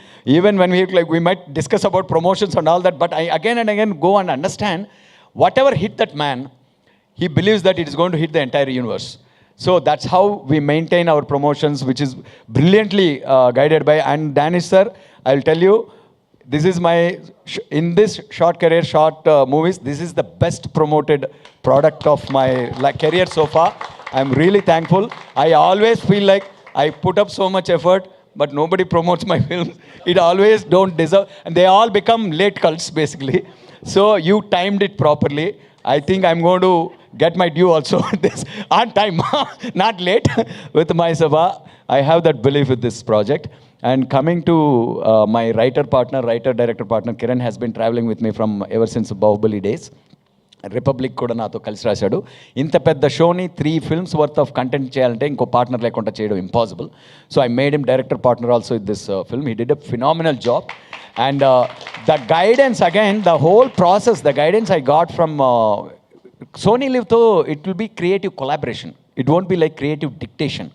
when we might discuss about promotions and all that, but I again and again go and understand whatever hit that man, he believes that it is going to hit the entire universe. So that's how we maintain our promotions, which is brilliantly guided by. And Danish sir, I'll tell you, this is my in this short career, movies, this is the best promoted product of my career so far. I'm really thankful. I always feel like I put up so much effort, but nobody promotes my films. It always don't deserve, and they all become late cults basically. So you timed it properly. I think I'm going to get my due also this on time, not late with my Sabha. I have that belief with this project. And coming to my writer-director partner, Kiran has been traveling with me from ever since Bahubali days. Republic కూడా నాతో కలిసి రాశాడు. ఇంత పెద్ద షోని 3 films worth of content చేయాలంటే ఇంకో partner లేకుండా చేయడం impossible. So I made him director partner also in this film. He did a phenomenal job. And the guidance, again, the whole process, the guidance I got from Sony Live, though, it will be creative collaboration. It won't be like creative dictation.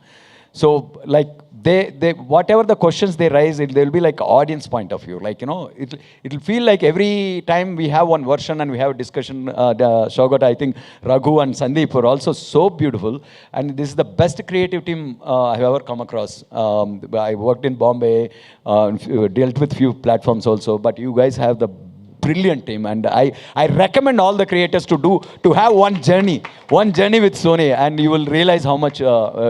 So, like, they whatever the questions they raise, there will be like audience point of view. Like, you know, it'll feel like every time we have one version and we have a discussion, Shogota, I think Raghu and Sandeep were also so beautiful. And this is the best creative team I've ever come across. I worked in Bombay, dealt with few platforms also, but you guys have the brilliant team, and I recommend all the creators to have one journey with Sony, and you will realize how much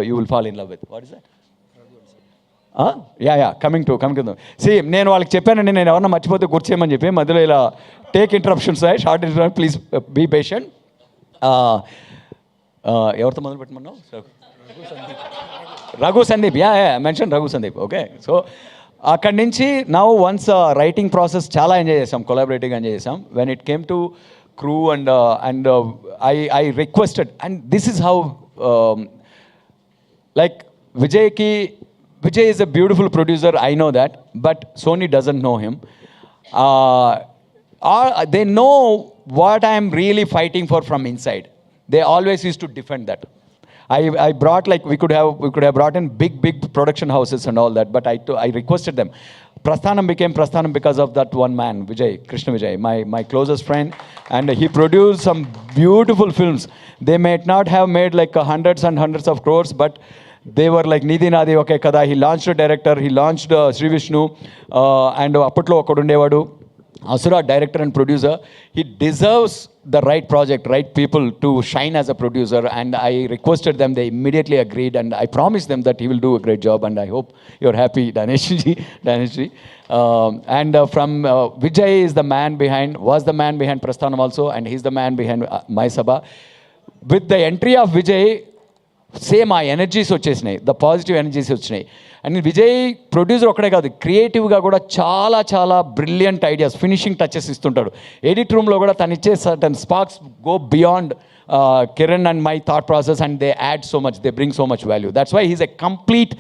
you will fall in love with. What is that? Coming to see నేను వాళ్ళకి చెప్పానండి, నేను ఎవరన్నా మర్చిపోతే గుర్చేయమని చెప్పి మధ్యలో ఇలా take interruptions short interruption, please be patient. ఎవరితో మొదలు పెట్టమన్నావు? Raghu Sandeep. Mention Raghu Sandeep. Okay, so అక్కడి నుంచి నౌ వన్స్ రైటింగ్ ప్రాసెస్ చాలా ఎంజాయ్ చేసాం, కొలాబరేటివ్గా ఎంజాయ్ చేసాం. When it came to crew and I requested, and this is how like Vijay is a beautiful producer, I know that, but Sony doesn't know him. They know what I am really fighting for from inside. They always used to defend that. I brought, like, we could have brought in big production houses and all that, but I requested them. Prasthanam became Prasthanam because of that one man, Vijay, Krishna Vijay, my closest friend, and he produced some beautiful films. They may not have made like hundreds and hundreds of crores, but they were like Nidhi Nadi Oke Kada. He launched a director, he launched Sri Vishnu, and Appatlo Okadundevadu, Asura, director and producer. He deserves the right project, right people to shine as a producer, and I requested them. They immediately agreed, and I promised them that he will do a great job, and I hope you're happy, Daneshji. And from Vijay is the man behind, was the man behind Prasthanam also, and he's the man behind My Sabha. With the entry of Vijay, same ఆ energies వచ్చేసినాయి, the positive energies వచ్చినాయి. And Vijay producer ఒక్కడే కాదు, క్రియేటివ్గా కూడా చాలా చాలా brilliant ideas, finishing touches ఇస్తుంటాడు. ఎడిట్ రూమ్లో కూడా తను ఇచ్చే certain sparks go beyond Kiran and my thought process, and they add so much, they bring so much value. That's why he's a complete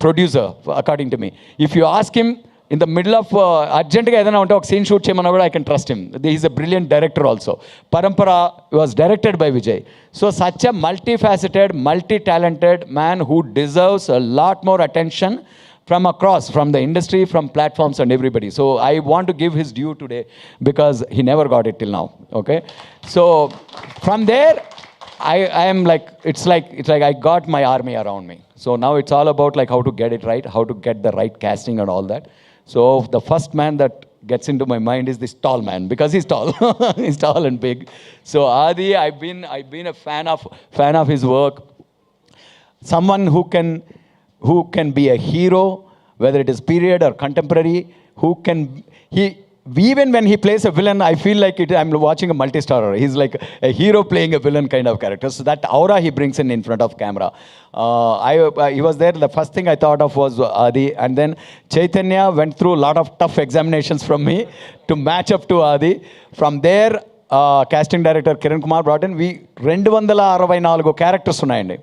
producer according to me. If you ask him in the middle of అర్జెంట్గా ఏదైనా ఉంటే ఒక scene shoot చేయమన్నా కూడా I can trust him. Is a brilliant director also. Parampara was directed by Vijay. So such a multifaceted, multi-talented man who deserves a lot more attention from across, from the industry, from platforms and everybody. So I want to give his due today because he never got it till now. Okay, so from there I am like, it's like I got my army around me. So now it's all about like how to get it right, how to get the right casting and all that. So the first man that gets into my mind is this tall man, because he's tall. He's tall and big. So Adi, I've been a fan of his work. Someone who can be a hero, whether it is period or contemporary, even when he plays a villain, I feel like I'm watching a multi-starrer. He's like a hero playing a villain kind of character. So that aura he brings in front of camera. He was there. The first thing I thought of was Adi. And then Chaitanya went through a lot of tough examinations from me to match up to Adi. From there, casting director Kiran Kumar brought in. 264 characters ఉన్నాయండి.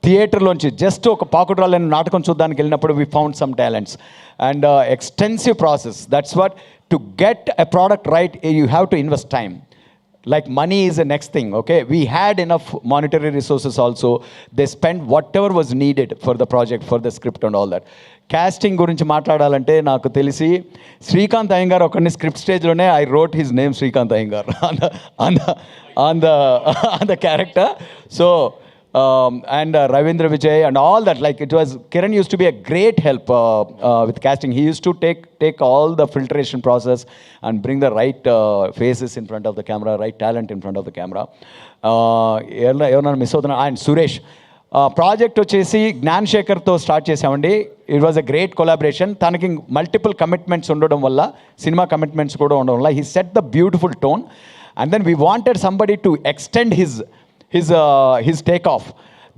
థియేటర్లోంచి just ఒక పాకుట్రాలని నాటకం చూడడానికి వెళ్ళినప్పుడు we found some talents and extensive process. That's what, to get a product right you have to invest time. Like money is the next thing, okay? We had enough monetary resources also. They spent whatever was needed for the project, for the script and all that. casting గురించి మాట్లాడాలంటే నాకు తెలిసి శ్రీకాంత్ అయ్యంగార్ ఒకరిని script స్టేజ్లోనే I wrote his name Srikanth Iyengar on the character. So and Ravindra Vijay and all that, like it was, Kiran used to be a great help with casting. He used to take all the filtration process and bring the right faces in front of the camera, right talent in front of the camera. Evarna miss avutuna. And Suresh project వచ్చేసి జ్ఞాన్ శేఖర్తో start చేసామండి. It was a great collaboration. తనకి multiple commitments ఉండడం వల్ల, cinema commitments కూడా ఉండడం వల్ల, he set the beautiful tone. And then we wanted somebody to extend his take off.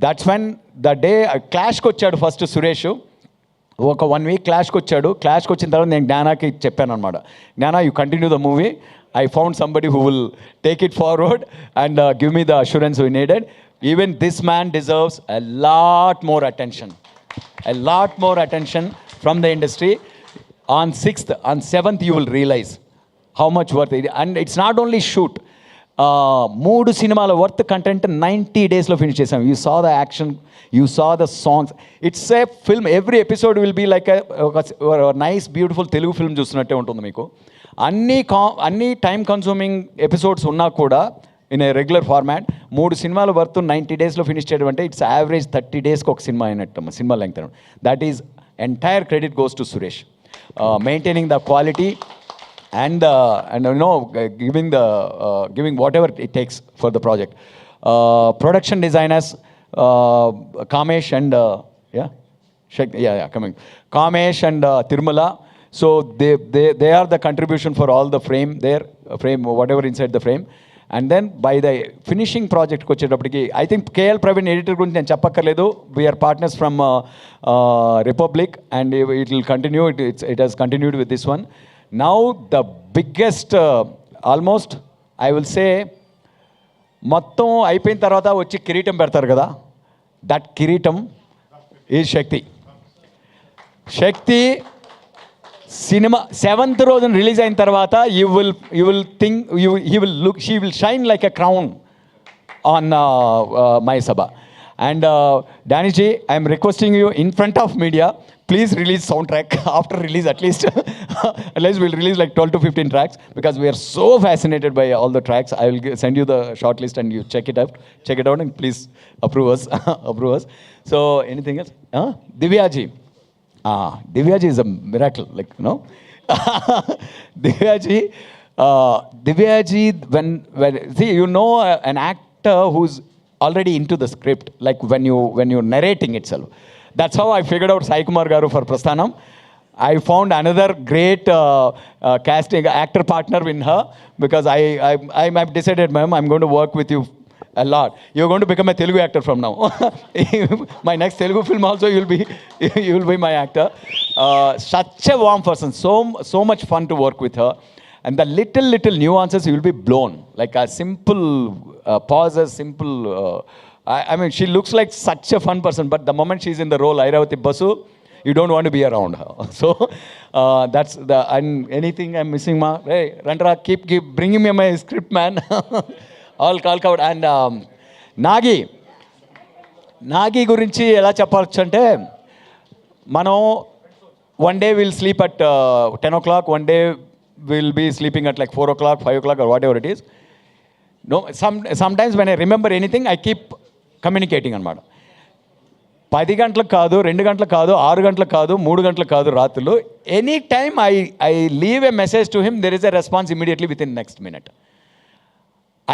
That's when the day క్లాష్కి వచ్చాడు ఫస్ట్ సురేష్. ఒక 1 week క్లాష్కి వచ్చాడు. క్లాష్కి వచ్చిన తర్వాత నేను జ్ఞానాకి చెప్పాను అనమాట, Gnana you continue the movie. I found somebody who will take it forward and give me the assurance we needed. Even this man deserves a lot more attention. A lot more attention from the industry. On 6th, on 7th, you will realize how much worth it. And it's not only shoot. 3 సినిమాల worth content 90 daysలో finish చేసాం. You saw the action, you saw the songs. It's a film. Every episode will be like a nice, beautiful Telugu film చూస్తున్నట్టే ఉంటుంది మీకు. అన్ని time consuming episodes ఉన్నా కూడా in a regular format 3 సినిమాల worth 90 daysలో finish చేయడం అంటే it's average 30 daysకి ఒక cinema అయినట్టు, cinema length. That is entire credit goes to Suresh, maintaining the quality and giving whatever it takes for the project. Production designers Kamesh and Kamesh and Tirumala. So they are the contribution for all the frame whatever inside the frame. And then by the finishing project వచ్చేటప్పటికి I think KL Praveen editor గురించి నేను చెప్పక్కర్లేదు. We are partners from Republic and it will continue. It has continued with this one. Now the biggest almost I will say మొత్తం అయిపోయిన తర్వాత వచ్చి కిరీటం పెడతారు కదా, దట్ కిరీటం ఈజ్ శక్తి సినిమా 7th రోజున రిలీజ్ అయిన తర్వాత you will think she will shine like a crown on my Sabha. And Danny ji, I am requesting you in front of media, please release soundtrack after release at least. At least we'll release like 12 to 15 tracks because we are so fascinated by all the tracks. I will send you the short list and you check it out and please approve us. So anything else? Divya ji. Divya ji is a miracle, like, you know. Divya ji, when see, you know, an actor who's already into the script, like when you're narrating itself. That's how I figured out Sai Kumar garu for Prasthanam. I found another great casting actor partner in her because I've decided, ma'am, I'm going to work with you a lot. You're going to become a Telugu actor from now. My next Telugu film also you'll be my actor. Such a warm person, so much fun to work with her. And the little nuances, you will be blown. Like a simple pauses, simple. I mean, she looks like such a fun person, but the moment she's in the role, Airavati Basu, you don't want to be around her. So that's and anything I'm missing, ma? Hey, Randra, keep bringing me my script, man. All call out. And Nagi గురించి ఎలా చెప్పచ్చు అంటే, మనం one day we'll sleep at 10 o'clock, one day we'll be sleeping at like 4 o'clock, 5 o'clock or whatever it is. No, sometimes when I remember anything, I keep communicating అనమాట. 10 గంటలకు కాదు, 2 గంటలకు కాదు, 6 గంటలకు కాదు, 3 గంటలకు కాదు, రాత్రులు any time I leave a message to him, there is a response immediately within next minute.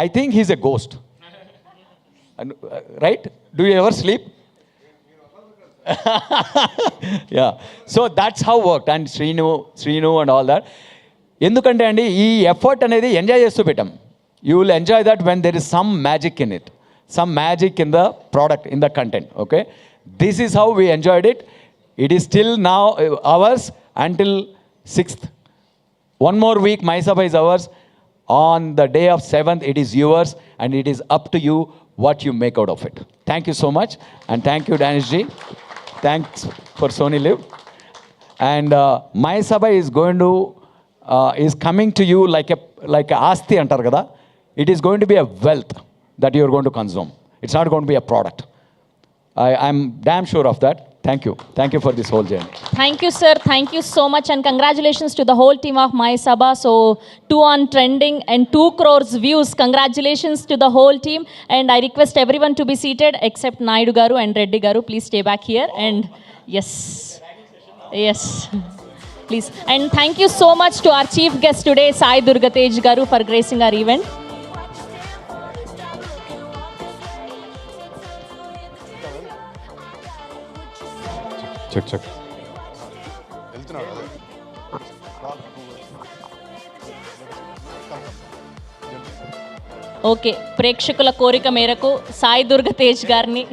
I think he's a ghost. Right? Do you ever sleep? Yeah. So that's how worked. And Srinu and all that. ఎందుకంటే అండి, ఈ effort అనేది enjoy చేస్తూ పెట్టాం. You will enjoy that when there is some magic in it, some magic in the product, in the content. Okay, this is how we enjoyed it. It is still now ours until 6th. One more week, My Sabha is ours. On the day of 7th, it is yours, and it is up to you what you make out of it. Thank you so much, and thank you, Danish ji. Thanks for Sony Live. And My Sabha is going to is coming to you like a asti antar kada. It is going to be a wealth that you are going to consume. It's not going to be a product. I'm damn sure of that. Thank you for this whole journey. Thank you, sir. Thank you so much, and congratulations to the whole team of My Sabha. So, 2 on trending and 2 crores views. Congratulations to the whole team. And I request everyone to be seated except Naidu Garu and Reddy Garu. Please stay back here. And yes, please. And thank you so much to our chief guest today, Sai Durgatej Garu, for gracing our event. Check okay, ప్రేక్షకుల కోరిక మేరకు సాయి దుర్గ తేజ్ గారిని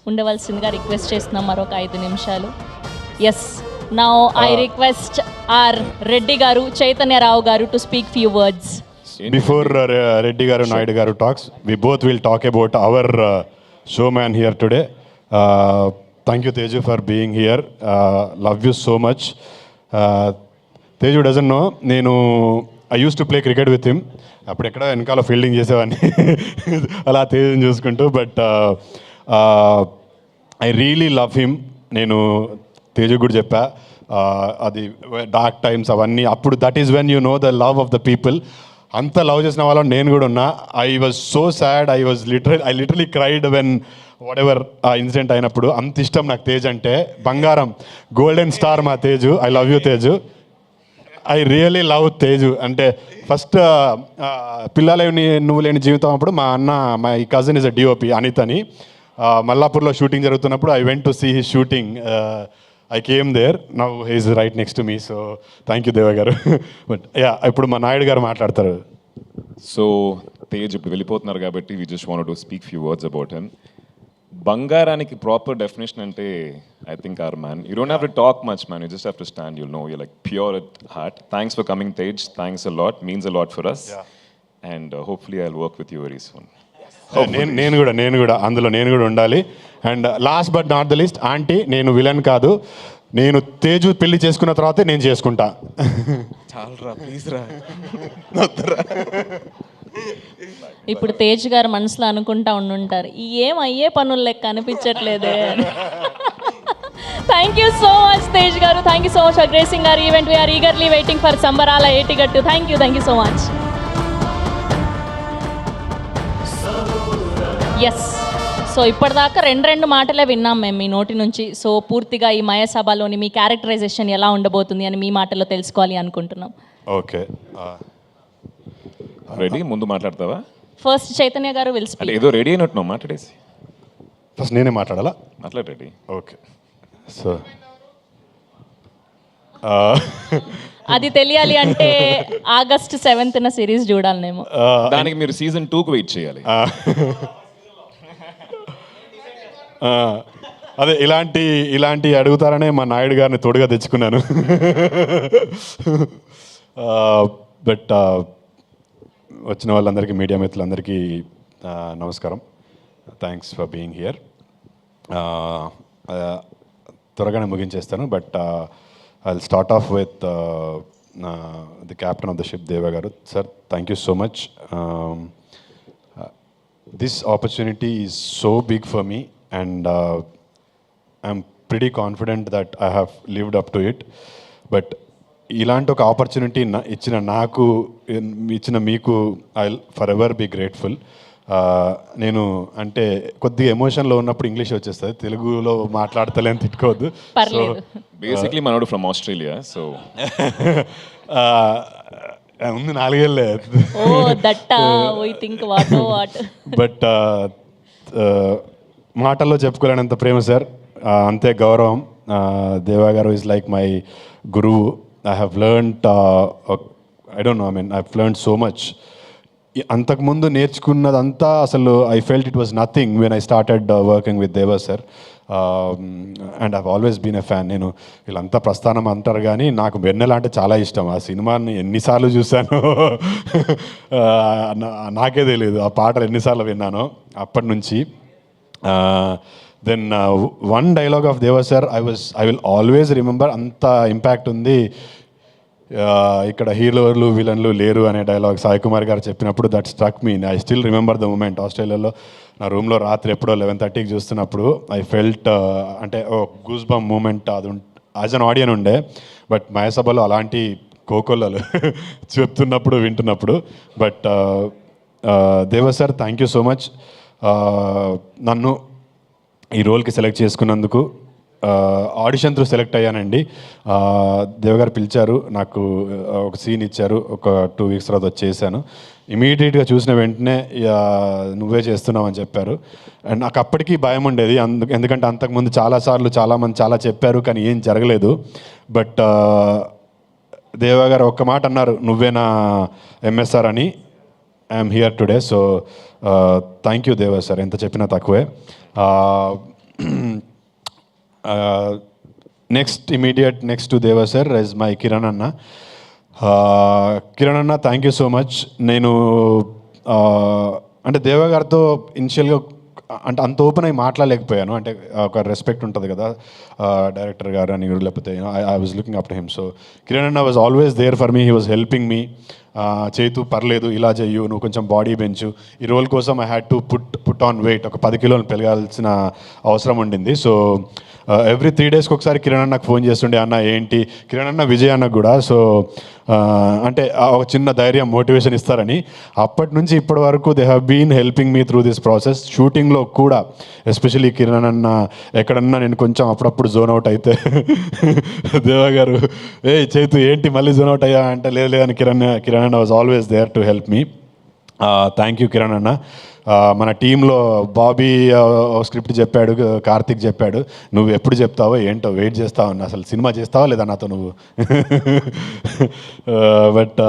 ఉండవలసిందిగా request చేస్తున్నాం మరొక 5 నిమిషాలు. Yes, now I request R Reddy garu, Chaitanya Rao garu to speak few words. Before Reddy Garu, Naidu Garu talks, we both will talk about our showman here today. Thank you, Teju, for being here. Love you so much. Teju doesn't know, I used to play cricket with him. అప్పుడు ఎక్కడ వెనకాల fielding చేసేవాడిని అలా తేజుని చూసుకుంటూ. But I really love him. నేను తేజు కూడా చెప్పా, అది డార్క్ టైమ్స్ అవన్నీ అప్పుడు. That is when you know the love of the people. అంత లవ్ చేసిన వాళ్ళని నేను కూడా ఉన్నా. I was so sad, I literally cried when what ever ఆ ఇన్సిడెంట్ అయినప్పుడు. అంత ఇష్టం నాకు తేజ్ అంటే. బంగారం, గోల్డెన్ స్టార్ మా Teju. I love you Teju. I really love Teju. అంటే ఫస్ట్ పిల్లలేని నువ్వు లేని జీవితం అప్పుడు my cousin is a DOP Anith అని, మల్లాపూర్లో షూటింగ్ జరుగుతున్నప్పుడు I went to see his shooting. I came there. Now he is right next to me. So thank you, Deva garu. But yeah, ఇప్పుడు మా నాయుడు గారు మాట్లాడతారు. సో తేజ్ ఇప్పుడు వెళ్ళిపోతున్నారు కాబట్టి we just wanted to speak few words about him. బంగారానికి proper definition అంటే I think our man. You don't have to talk much, man. You just have to stand. You'll know you're like pure at heart. Thanks for coming, Tej. Thanks a lot. Means a lot for us. Yeah. And hopefully I'll work with you very soon. నేను కూడా అందులో నేను కూడా ఉండాలి. And last but not the list, aunty, నేను villain కాదు. నేను తేజు పెళ్లి చేసుకున్న తర్వాతే నేను చేసుకుంటా. చాలరా ప్లీజ్ రా. ఇప్పుడు తేజ్ గారు మనసులో అనుకుంటా ఉండుంటారు, ఏం అయ్యే పనులు లెక్క అనిపించట్లేదే. Thank you so much Tej garu. Thank you so much for gracing our event. We're eagerly waiting for Sambarala Etigattu. Thank you so much. Yes, so ఇప్పటిదాకా రెండు మాటలే విన్నాం మేము మీ నోటి నుంచి. సో పూర్తిగా ఈ మయసభలోని మీ క్యారెక్టరైజేషన్ ఎలా ఉండబోతుంది అని మీ మాటల్లో తెలుసుకోవాలి అనుకుంటున్నాం. Okay, ready? ముందు మాట్లాడతావా? ఫస్ట్ చైతన్య గారు విల్ స్పీక్. ఏదో రెడీ అయినట్టు మాట్లాడేసి. ఫస్ట్ నేనే మాట్లాడాలా? మాట్లాడు రెడీ. ఓకే, సో అది తెలియాలి అంటే August 7th సిరీస్ చూడాలనేమో. దానికి మీరు సీజన్ 2కు వెయిట్ చేయాలి. అదే ఇలాంటి అడుగుతారనే మా నాయుడు గారిని తోడుగా తెచ్చుకున్నాను. బట్ వచ్చిన వాళ్ళందరికీ, మీడియా మిత్రులందరికీ నమస్కారం. Thanks for being here. త్వరగానే ముగించేస్తాను. But I will start off with the captain of the ship, Deva garu. Sir, thank you so much. This opportunity is so big for me and I'm pretty confident that I have lived up to it. But ఇలాంటి ఒక opportunity ఇచ్చిన మీకు I will forever be grateful. నేను అంటే కొద్దిగా ఎమోషన్లో ఉన్నప్పుడు English వచ్చేస్తుంది, తెలుగులో మాట్లాడతలేని తిట్టుకోవద్దు. బేసిక్లీ మనోడు ఫ్రమ్ ఆస్ట్రేలియా, సో ఉంది 4 ఏళ్ళే. బట్ మాటల్లో చెప్పుకోలేనంత ప్రేమ సార్, అంతే గౌరవం. Deva garu is like my గురువు. I have learned, I don't know, I mean I have learned so much. అంతకుముందు నేర్చుకున్నదంతా అసలు I felt it was nothing when I started working with Deva sir. And I've always been a fan. నేను వీళ్ళంతా ప్రస్థానం అంటారు కానీ నాకు వెన్నెల అంటే చాలా ఇష్టం. ఆ సినిమాని ఎన్నిసార్లు చూశాను నాకే తెలియదు. ఆ పాటలు ఎన్నిసార్లు విన్నానో అప్పటి నుంచి. దెన్ వన్ డైలాగ్ ఆఫ్ దేవా sir I will always remember. అంత ఇంపాక్ట్ ఉంది. ఇక్కడ హీరోలు విలన్లు లేరు అనే డైలాగ్ సాయి కుమార్ గారు చెప్పినప్పుడు that struck me. I still remember the moment. ఆస్ట్రేలియాలో నా రూమ్లో రాత్రి ఎప్పుడో 11:30కి చూస్తున్నప్పుడు ఐ ఫెల్ట్ అంటే ఓ గూస్ బమ్ మూమెంట్ అది యాజ్ అన్ ఆడియన్ ఉండే. బట్ మయసభలో అలాంటి కోకొల్లలు చెప్తున్నప్పుడు వింటున్నప్పుడు. బట్ దేవ sir thank you so much. నన్ను ఈ రోల్కి సెలెక్ట్ చేసుకున్నందుకు. ఆడిషన్ త్రూ సెలెక్ట్ అయ్యానండి. దేవగారు పిలిచారు, నాకు ఒక సీన్ ఇచ్చారు, ఒక 2 weeks తర్వాత వచ్చేసాను. ఇమీడియట్గా చూసిన వెంటనే నువ్వే చేస్తున్నావు అని చెప్పారు. అండ్ నాకు అప్పటికీ భయం ఉండేది, ఎందుకంటే అంతకుముందు చాలాసార్లు చాలామంది చాలా చెప్పారు కానీ ఏం జరగలేదు. బట్ దేవగారు ఒక్క మాట అన్నారు, నువ్వేనా ఎంఎస్ఆర్ అని. I'm here today. So thank you దేవ సార్, ఎంత చెప్పినా తక్కువే. నెక్స్ట్ టు దేవ సార్ ఇస్ మై కిరణ్ అన్న. కిరణ్ అన్న థ్యాంక్ యూ సో మచ్. నేను అంటే దేవ గారితో ఇనిషియల్గా అంటే అంత ఓపెన్ అయి మాట్లాడలేకపోయాను. అంటే ఒక రెస్పెక్ట్ ఉంటుంది కదా డైరెక్టర్ గారు అని, లేకపోతే I was looking up to him. So Kiran అన్న was always there for me. He was helping me. చేతు పర్లేదు, ఇలా చెయ్యు, నువ్వు కొంచెం బాడీ పెంచు. ఈ రోల్ కోసం I had to put on weight. ఒక 10 kilos పెరగాల్సిన అవసరం ఉండింది. సో ఎవ్రీ 3 daysకి ఒకసారి కిరణ్ అన్నకు ఫోన్ చేస్తుండే, అన్న ఏంటి, కిరణ్ అన్న విజయ్ అన్నకు కూడా. సో అంటే ఒక చిన్న ధైర్యం, మోటివేషన్ ఇస్తారని. అప్పటి నుంచి ఇప్పటి వరకు they have been helping me through this process. షూటింగ్లో కూడా ఎస్పెషలీ కిరణ్ అన్న ఎక్కడన్నా నేను కొంచెం అప్పుడప్పుడు జోన్ అవుట్ అయితే దేవా గారు ఏ చేతు ఏంటి మళ్ళీ జోన్ అవుట్ అయ్యా అంటే లేదు అని కిరణ్ అన్న was always there to help me. Thank you Kiran అన్న. మన టీంలో బాబీ స్క్రిప్ట్ చెప్పాడు, కార్తిక్ చెప్పాడు, నువ్వు ఎప్పుడు చెప్తావో ఏంటో వెయిట్ చేస్తావు అన్న. అసలు సినిమా చేస్తావా లేదా నాతో నువ్వు? బట్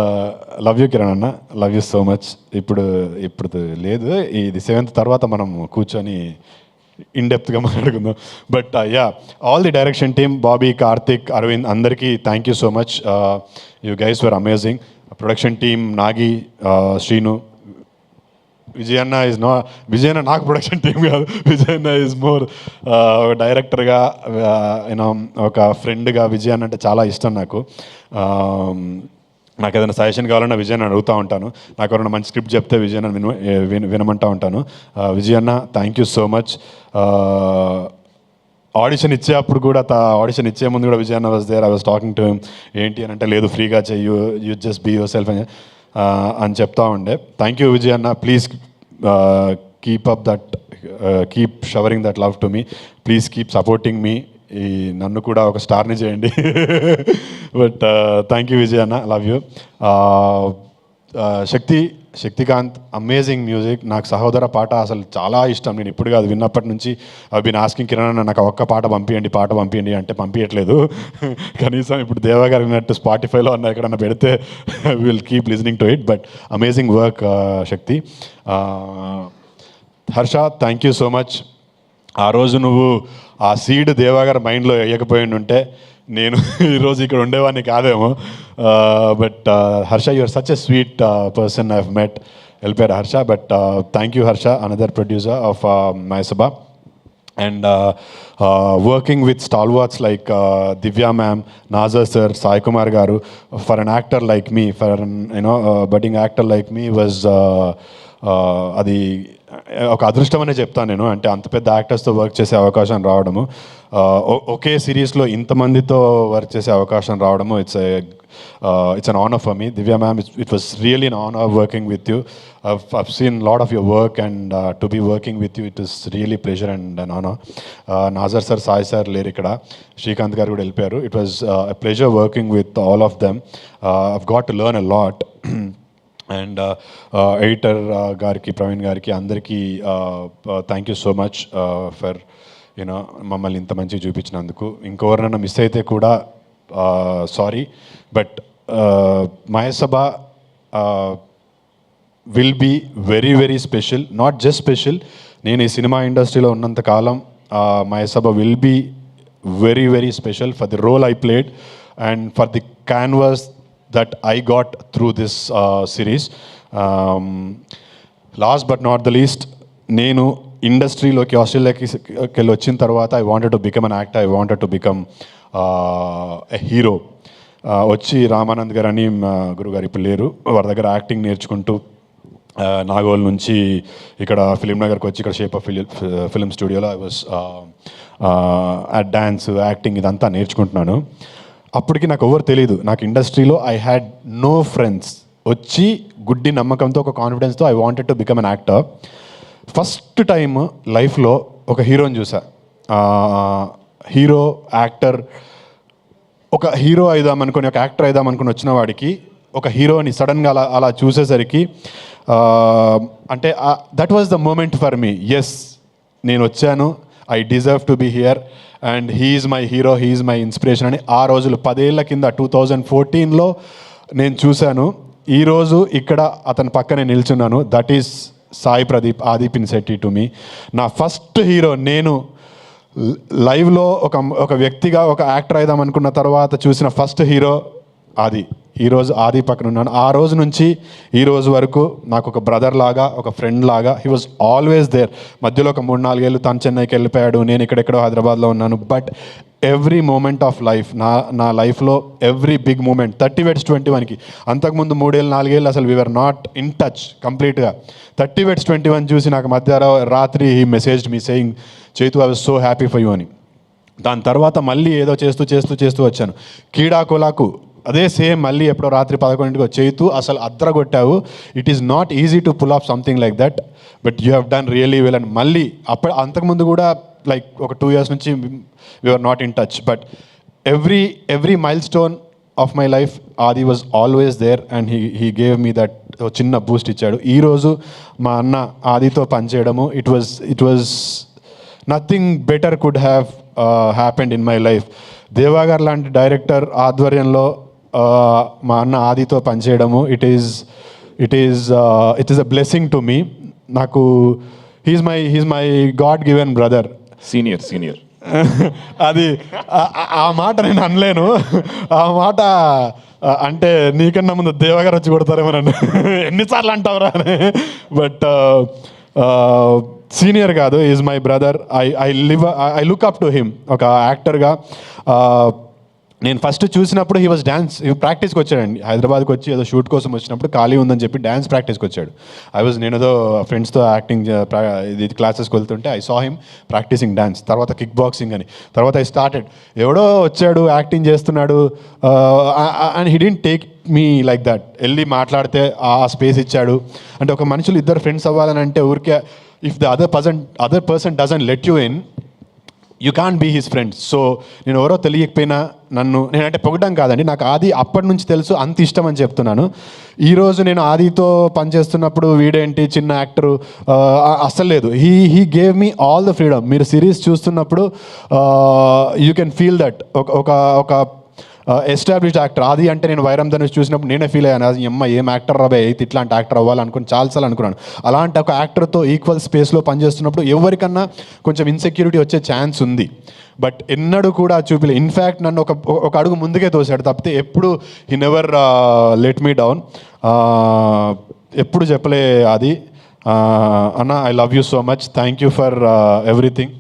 లవ్ యూ కిరణ్ అన్న, లవ్ యూ సో మచ్. ఇప్పుడు లేదు, ఇది 7th తర్వాత మనం కూర్చొని ఇన్డెప్త్గా మాట్లాడుకుందాం. But yeah, all the direction team, Bobby, Karthik, Aravind, అందరికీ thank you so much. You guys were amazing. Production team Nagi, Srinu, విజయన్న విజయన్న నాకు ప్రొడక్షన్ టీమ్ కాదు, విజయన్న ఈజ్ మోర్ డైరెక్టర్గా, యూనో ఒక ఫ్రెండ్గా. విజయన్న అంటే చాలా ఇష్టం నాకు. నాకు ఏదైనా సజెషన్ కావాలన్నా విజయన్న అడుగుతూ ఉంటాను. నాకు ఎవరైనా మంచి స్క్రిప్ట్ చెప్తే విజయన్న వినమంటూ ఉంటాను. విజయన్న thank you so much. Audition ఇచ్చేటప్పుడు కూడా, ఆడిషన్ ఇచ్చే ముందు కూడా విజయన్న was there. I was talking to him. ఏంటి అని అంటే, లేదు ఫ్రీగా చెయ్యు, you just be yourself అని చెప్తా ఉండే. థ్యాంక్ యూ విజయన్న. Please keep up that, keep showering that love to me. Please keep supporting me. ఈ నన్ను కూడా ఒక స్టార్ని చేయండి. బట్ థ్యాంక్ యూ విజయన్న, love you. Shakthikanth, amazing music. నాకు సహోదర పాట అసలు చాలా ఇష్టం. నేను ఇప్పుడు కాదు, విన్నప్పటి నుంచి ఐ బీన్ ఆస్కింగ్ కిరణ్ అన్న నాకు ఒక్క పాట పంపించండి అంటే పంపించట్లేదు. కనీసం ఇప్పుడు దేవా గారు విన్నట్టు స్పాటిఫైలో అన్న ఎక్కడన్నా పెడితే will keep listening to it. But amazing work Shakti. Harsha thank you so much. ఆ రోజు నువ్వు ఆ సీడ్ దేవా గారి మైండ్లో వేయకపోయి ఉంటే నేను ఈరోజు ఇక్కడ ఉండేవాడిని కాదేమో. But Harsha, you're such a sweet person I have met. వెళ్ళిపోయారు Harsha. But thank you Harsha, another producer of Mayasabha. And working with stalwarts like Divya ma'am, Nazar sir, Sai Kumar garu, for an actor like me, for an budding actor like me was అది ఒక అదృష్టం అనే చెప్తాను నేను. అంటే అంత పెద్ద యాక్టర్స్తో వర్క్ చేసే అవకాశం రావడము, ఒకే సిరీస్లో ఇంతమందితో వర్క్ చేసే అవకాశం రావడము, it's an honor for me. Divya ma'am, it was really an honor working with you. I've seen a lot of your work, and to be working with you, it is really pleasure and an honor. Nazar sir, Sai sir లేరు ఇక్కడ, శ్రీకాంత్ గారు కూడా వెళ్ళిపోయారు. It was a pleasure working with all of them. I've got to learn a lot. And editor గారికి, ప్రవీణ్ గారికి, అందరికీ thank you so much for you know మమ్మల్ని ఇంత మంచిగా చూపించినందుకు. ఇంకెవరినైనా మిస్ అయితే కూడా sorry. But Mayasabha will be very very special. Not just special, నేను ఈ సినిమా ఇండస్ట్రీలో ఉన్నంతకాలం Mayasabha will be very very special for the role I played and for the canvas that I got through this series. Last but not the least, నేను ఇండస్ట్రీలోకి ఆస్ట్రేలియాకి వెళ్ళి వచ్చిన తర్వాత I wanted to become an actor, I wanted to become a hero. వచ్చి రామానంద్ గారు అని మా గురుగారు ఇప్పుడు లేరు, వారి దగ్గర యాక్టింగ్ నేర్చుకుంటూ నాగోల్ నుంచి ఇక్కడ ఫిలిం నగర్కి వచ్చి ఇక్కడ షేప్ ఆఫ్ ఫిలిం స్టూడియోలో ఐ వాజ్ డ్యాన్స్, యాక్టింగ్ ఇదంతా నేర్చుకుంటున్నాను. అప్పటికి నాకు ఎవరు తెలియదు. నాకు ఇండస్ట్రీలో ఐ హ్యాడ్ నో ఫ్రెండ్స్. వచ్చి గుడ్డి నమ్మకంతో, ఒక కాన్ఫిడెన్స్తో I wanted to become an actor. First time లైఫ్లో ఒక హీరోని చూసా. హీరో, యాక్టర్, ఒక హీరో అయిదామనుకొని, ఒక యాక్టర్ అయిదామనుకుని వచ్చిన వాడికి ఒక హీరోని సడన్గా అలా చూసేసరికి అంటే that was the moment for me. Yes, నేను వచ్చాను, I deserve to be here and he's my hero, he's my inspiration అని ఆ రోజులు 10 ఏళ్ల కింద 2014లో నేను చూశాను. ఈరోజు ఇక్కడ అతని పక్కనే నిల్చున్నాను. దట్ ఈస్ సాయి ప్రదీప్, ఆది పినిశెట్టి టు మీ. నా ఫస్ట్ హీరో. నేను లైవ్లో ఒక వ్యక్తిగా, ఒక యాక్టర్ అయిదాం అనుకున్న తర్వాత చూసిన ఫస్ట్ హీరో ఆది. ఈరోజు ఆది పక్కన ఉన్నాను. ఆ రోజు నుంచి ఈ రోజు వరకు నాకు ఒక బ్రదర్ లాగా, ఒక ఫ్రెండ్ లాగా హీ వాజ్ ఆల్వేస్ దేర్. మధ్యలో ఒక 3-4 ఏళ్ళు తను చెన్నైకి వెళ్ళిపోయాడు, నేను ఇక్కడెక్కడో హైదరాబాద్లో ఉన్నాను. But every moment of life, నా లైఫ్లో ఎవ్రీ బిగ్ మూమెంట్ 30/21కి, అంతకుముందు 3-4 ఏళ్ళు అసలు వీఆర్ నాట్ ఇన్ టచ్ కంప్లీట్గా. 30/21 చూసి నాకు రాత్రి he messaged me saying, Chaitu I was so happy for you అని. దాని తర్వాత మళ్ళీ ఏదో చేస్తూ వచ్చాను. కీడాకోలాకు అదే సేమ్, మళ్ళీ ఎప్పుడో రాత్రి 11కి చైతు అసలు అద్రగొట్టావు, it is not easy to pull off something like that, but you have done really well. And మళ్ళీ అంతకుముందు కూడా లైక్ ఒక 2 years నుంచి we are not in touch. But every milestone of my life Adi was always there and he gave me that చిన్న boost ఇచ్చాడు. ఈరోజు మా అన్న ఆదితో పనిచేయడము, it was nothing better could have happened in my life. Deva గారు లాంటి డైరెక్టర్ ఆధ్వర్యంలో మా అన్న ఆదితో పనిచేయడము, it is a blessing to me. నాకు he's my god given brother. Senior అది ఆ మాట నేను అనలేను. ఆ మాట అంటే నీకన్నా ముందు దేవగారు వచ్చి కొడతారేమో నన్ను, ఎన్నిసార్లు అంటావురా అని. బట్ సీనియర్ కాదు, is my brother. I look up to him ఒక యాక్టర్గా. నేను ఫస్ట్ చూసినప్పుడు హీ వాజ్ డ్యాన్స్ ప్రాక్టీస్కి వచ్చాడండి. హైదరాబాద్కి వచ్చి ఏదో షూట్ కోసం వచ్చినప్పుడు ఖాళీ ఉందని చెప్పి డ్యాన్స్ ప్రాక్టీస్కి వచ్చాడు. నేను ఏదో ఫ్రెండ్స్తో యాక్టింగ్ ఇది క్లాసెస్కి వెళ్తుంటే I saw him practicing dance. తర్వాత కిక్ బాక్సింగ్ అని. తర్వాత ఐ స్టార్టెడ్. ఎవడో వచ్చాడు, యాక్టింగ్ చేస్తున్నాడు and he didn't take me like that. వెళ్ళి మాట్లాడితే ఆ స్పేస్ ఇచ్చాడు. అంటే ఒక మనుషులు ఇద్దరు ఫ్రెండ్స్ అవ్వాలని అంటే ఊరికే if the other person doesn't let you in, you can't be his friends. So నేను ఎవరో తెలియకపోయినా నేనంటే పొగడం కాదండి, నాకు ఆది అప్పటి నుంచి తెలుసు, అంత ఇష్టం అని చెప్తున్నాను. ఈరోజు నేను ఆదితో పనిచేస్తున్నప్పుడు వీడేంటి చిన్న యాక్టరు అస్సలు లేదు. He gave me all the freedom. మీరు సిరీస్ చూస్తున్నప్పుడు యూ కెన్ ఫీల్ దట్ ఒక ఎస్టాబ్లిష్డ్ యాక్టర్. ఆది అంటే నేను వైరం ధనుష్ చూసినప్పుడు నేనే ఫీల్ అయ్యాను, అది ఏం యాక్టర్ రాబే అయితే ఇట్లాంటి యాక్టర్ అవ్వాలనుకుని చాలాసార్లు అనుకున్నాను. అలాంటి ఒక యాక్టర్తో ఈక్వల్ స్పేస్లో పనిచేస్తున్నప్పుడు ఎవరికన్నా కొంచెం ఇన్సెక్యూరిటీ వచ్చే ఛాన్స్ ఉంది. బట్ ఎన్నడూ కూడా చూపిలే. ఇన్ఫ్యాక్ట్ నన్ను ఒక అడుగు ముందుకే తోసాడు తప్పితే ఎప్పుడు he never let me down. ఎప్పుడు చెప్పలే అది, అన్న I love you so much, thank you for everything.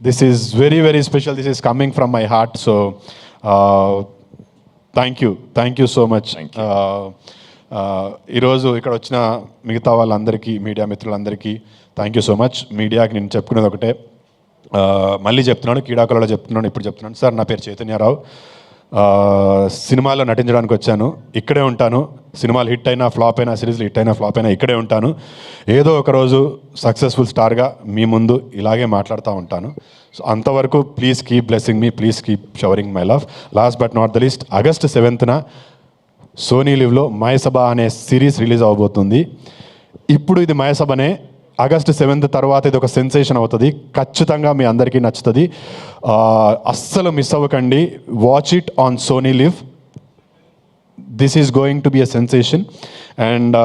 This is very, very special. This is coming from my heart. So, thank you so much. ఈరోజు ఇక్కడ వచ్చిన మిగతా వాళ్ళందరికీ, మీడియా మిత్రులందరికీ థ్యాంక్ యూ సో మచ్. మీడియాకి నేను చెప్పుకునేది ఒకటే, మళ్ళీ చెప్తున్నాను, కీడాకులలో చెప్తున్నాను, ఇప్పుడు చెప్తున్నాను. సార్, నా పేరు చైతన్యరావు. సినిమాలో నటించడానికి వచ్చాను, ఇక్కడే ఉంటాను. సినిమాలు హిట్ అయినా ఫ్లాప్ అయినా, సిరీస్లు హిట్ అయినా ఫ్లాప్ అయినా ఇక్కడే ఉంటాను. ఏదో ఒకరోజు సక్సెస్ఫుల్ స్టార్గా మీ ముందు ఇలాగే మాట్లాడుతూ ఉంటాను. సో అంతవరకు please keep blessing me, please keep showering my love. Last but not the least, August 7th Sony లివ్లో మయసభ అనే సిరీస్ రిలీజ్ అవబోతుంది. ఇప్పుడు ఇది మయసభనే, August 7th తర్వాత ఇది ఒక సెన్సేషన్ అవుతుంది. ఖచ్చితంగా మీ అందరికీ నచ్చుతుంది. అస్సలు మిస్ అవ్వకండి. Watch it on Sony LIV. This is going to be a sensation. And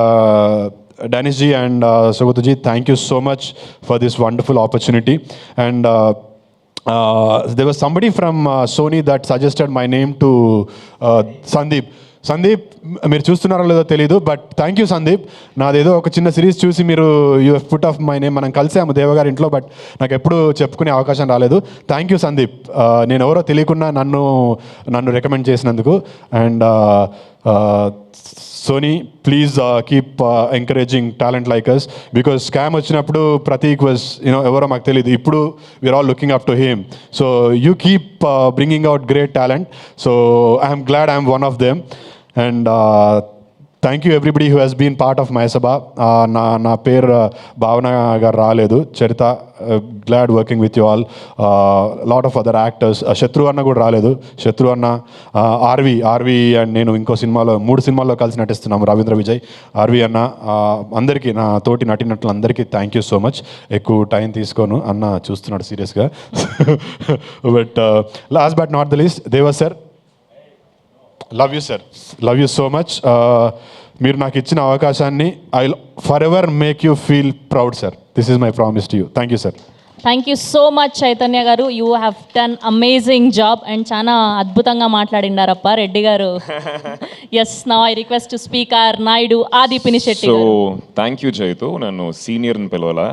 Danish ji and Sugata ji, thank you so much for this wonderful opportunity. And there was somebody from Sony that suggested my name to Sandeep. Sandeep మీరు చూస్తున్నారో లేదో తెలీదు, but thank you Sandeep. నాదేదో ఒక చిన్న series చూసి మీరు you put off my name. మనం కలిసాము దేవగారి ఇంట్లో, బట్ నాకు ఎప్పుడు చెప్పుకునే అవకాశం రాలేదు. థ్యాంక్ యూ సందీప్, నేను ఎవరో తెలియకుండా నన్ను రికమెండ్ చేసినందుకు. And Sony, please keep encouraging talent like us, because scam వచ్చినప్పుడు ప్రతీక్ వాజ్ ఎవరో మాకు తెలియదు. ఇప్పుడు we are all looking up to him. So you keep bringing out great talent. So I'm glad I'm one of them. And thank you everybody who has been part of Mayasabha. నా పేరు భావన గారు రాలేదు, Charitha. Glad working with you all. Lot of other actors. Shatru అన్న కూడా రాలేదు. శత్రు అన్న, RV and నేను ఇంకో సినిమాలో 3 సినిమాల్లో కలిసి నటిస్తున్నాము, రవీంద్ర విజయ్, ఆర్వి అన్న. అందరికీ, నా తోటి నటినట్లందరికీ థ్యాంక్ యూ సో మచ్. ఎక్కువ టైం తీసుకోను, అన్న చూస్తున్నాడు సీరియస్గా. But last but not the least, Deva sir, love you sir, love you so much. మీరు నాకు ఇచ్చిన అవకాశాన్ని I forever make you feel proud sir. This is my promise to you. Thank you sir. Thank you so much Chaitanya గారు. You have done amazing job and చాలా అద్భుతంగా మాట్లాడిండారప్ప రెడ్డి గారు. Yes, now I request to speaker Naidu ఆది Pinisetty so గారు. Thank you Jaitu, నన్ను senior అని పిలవాలా,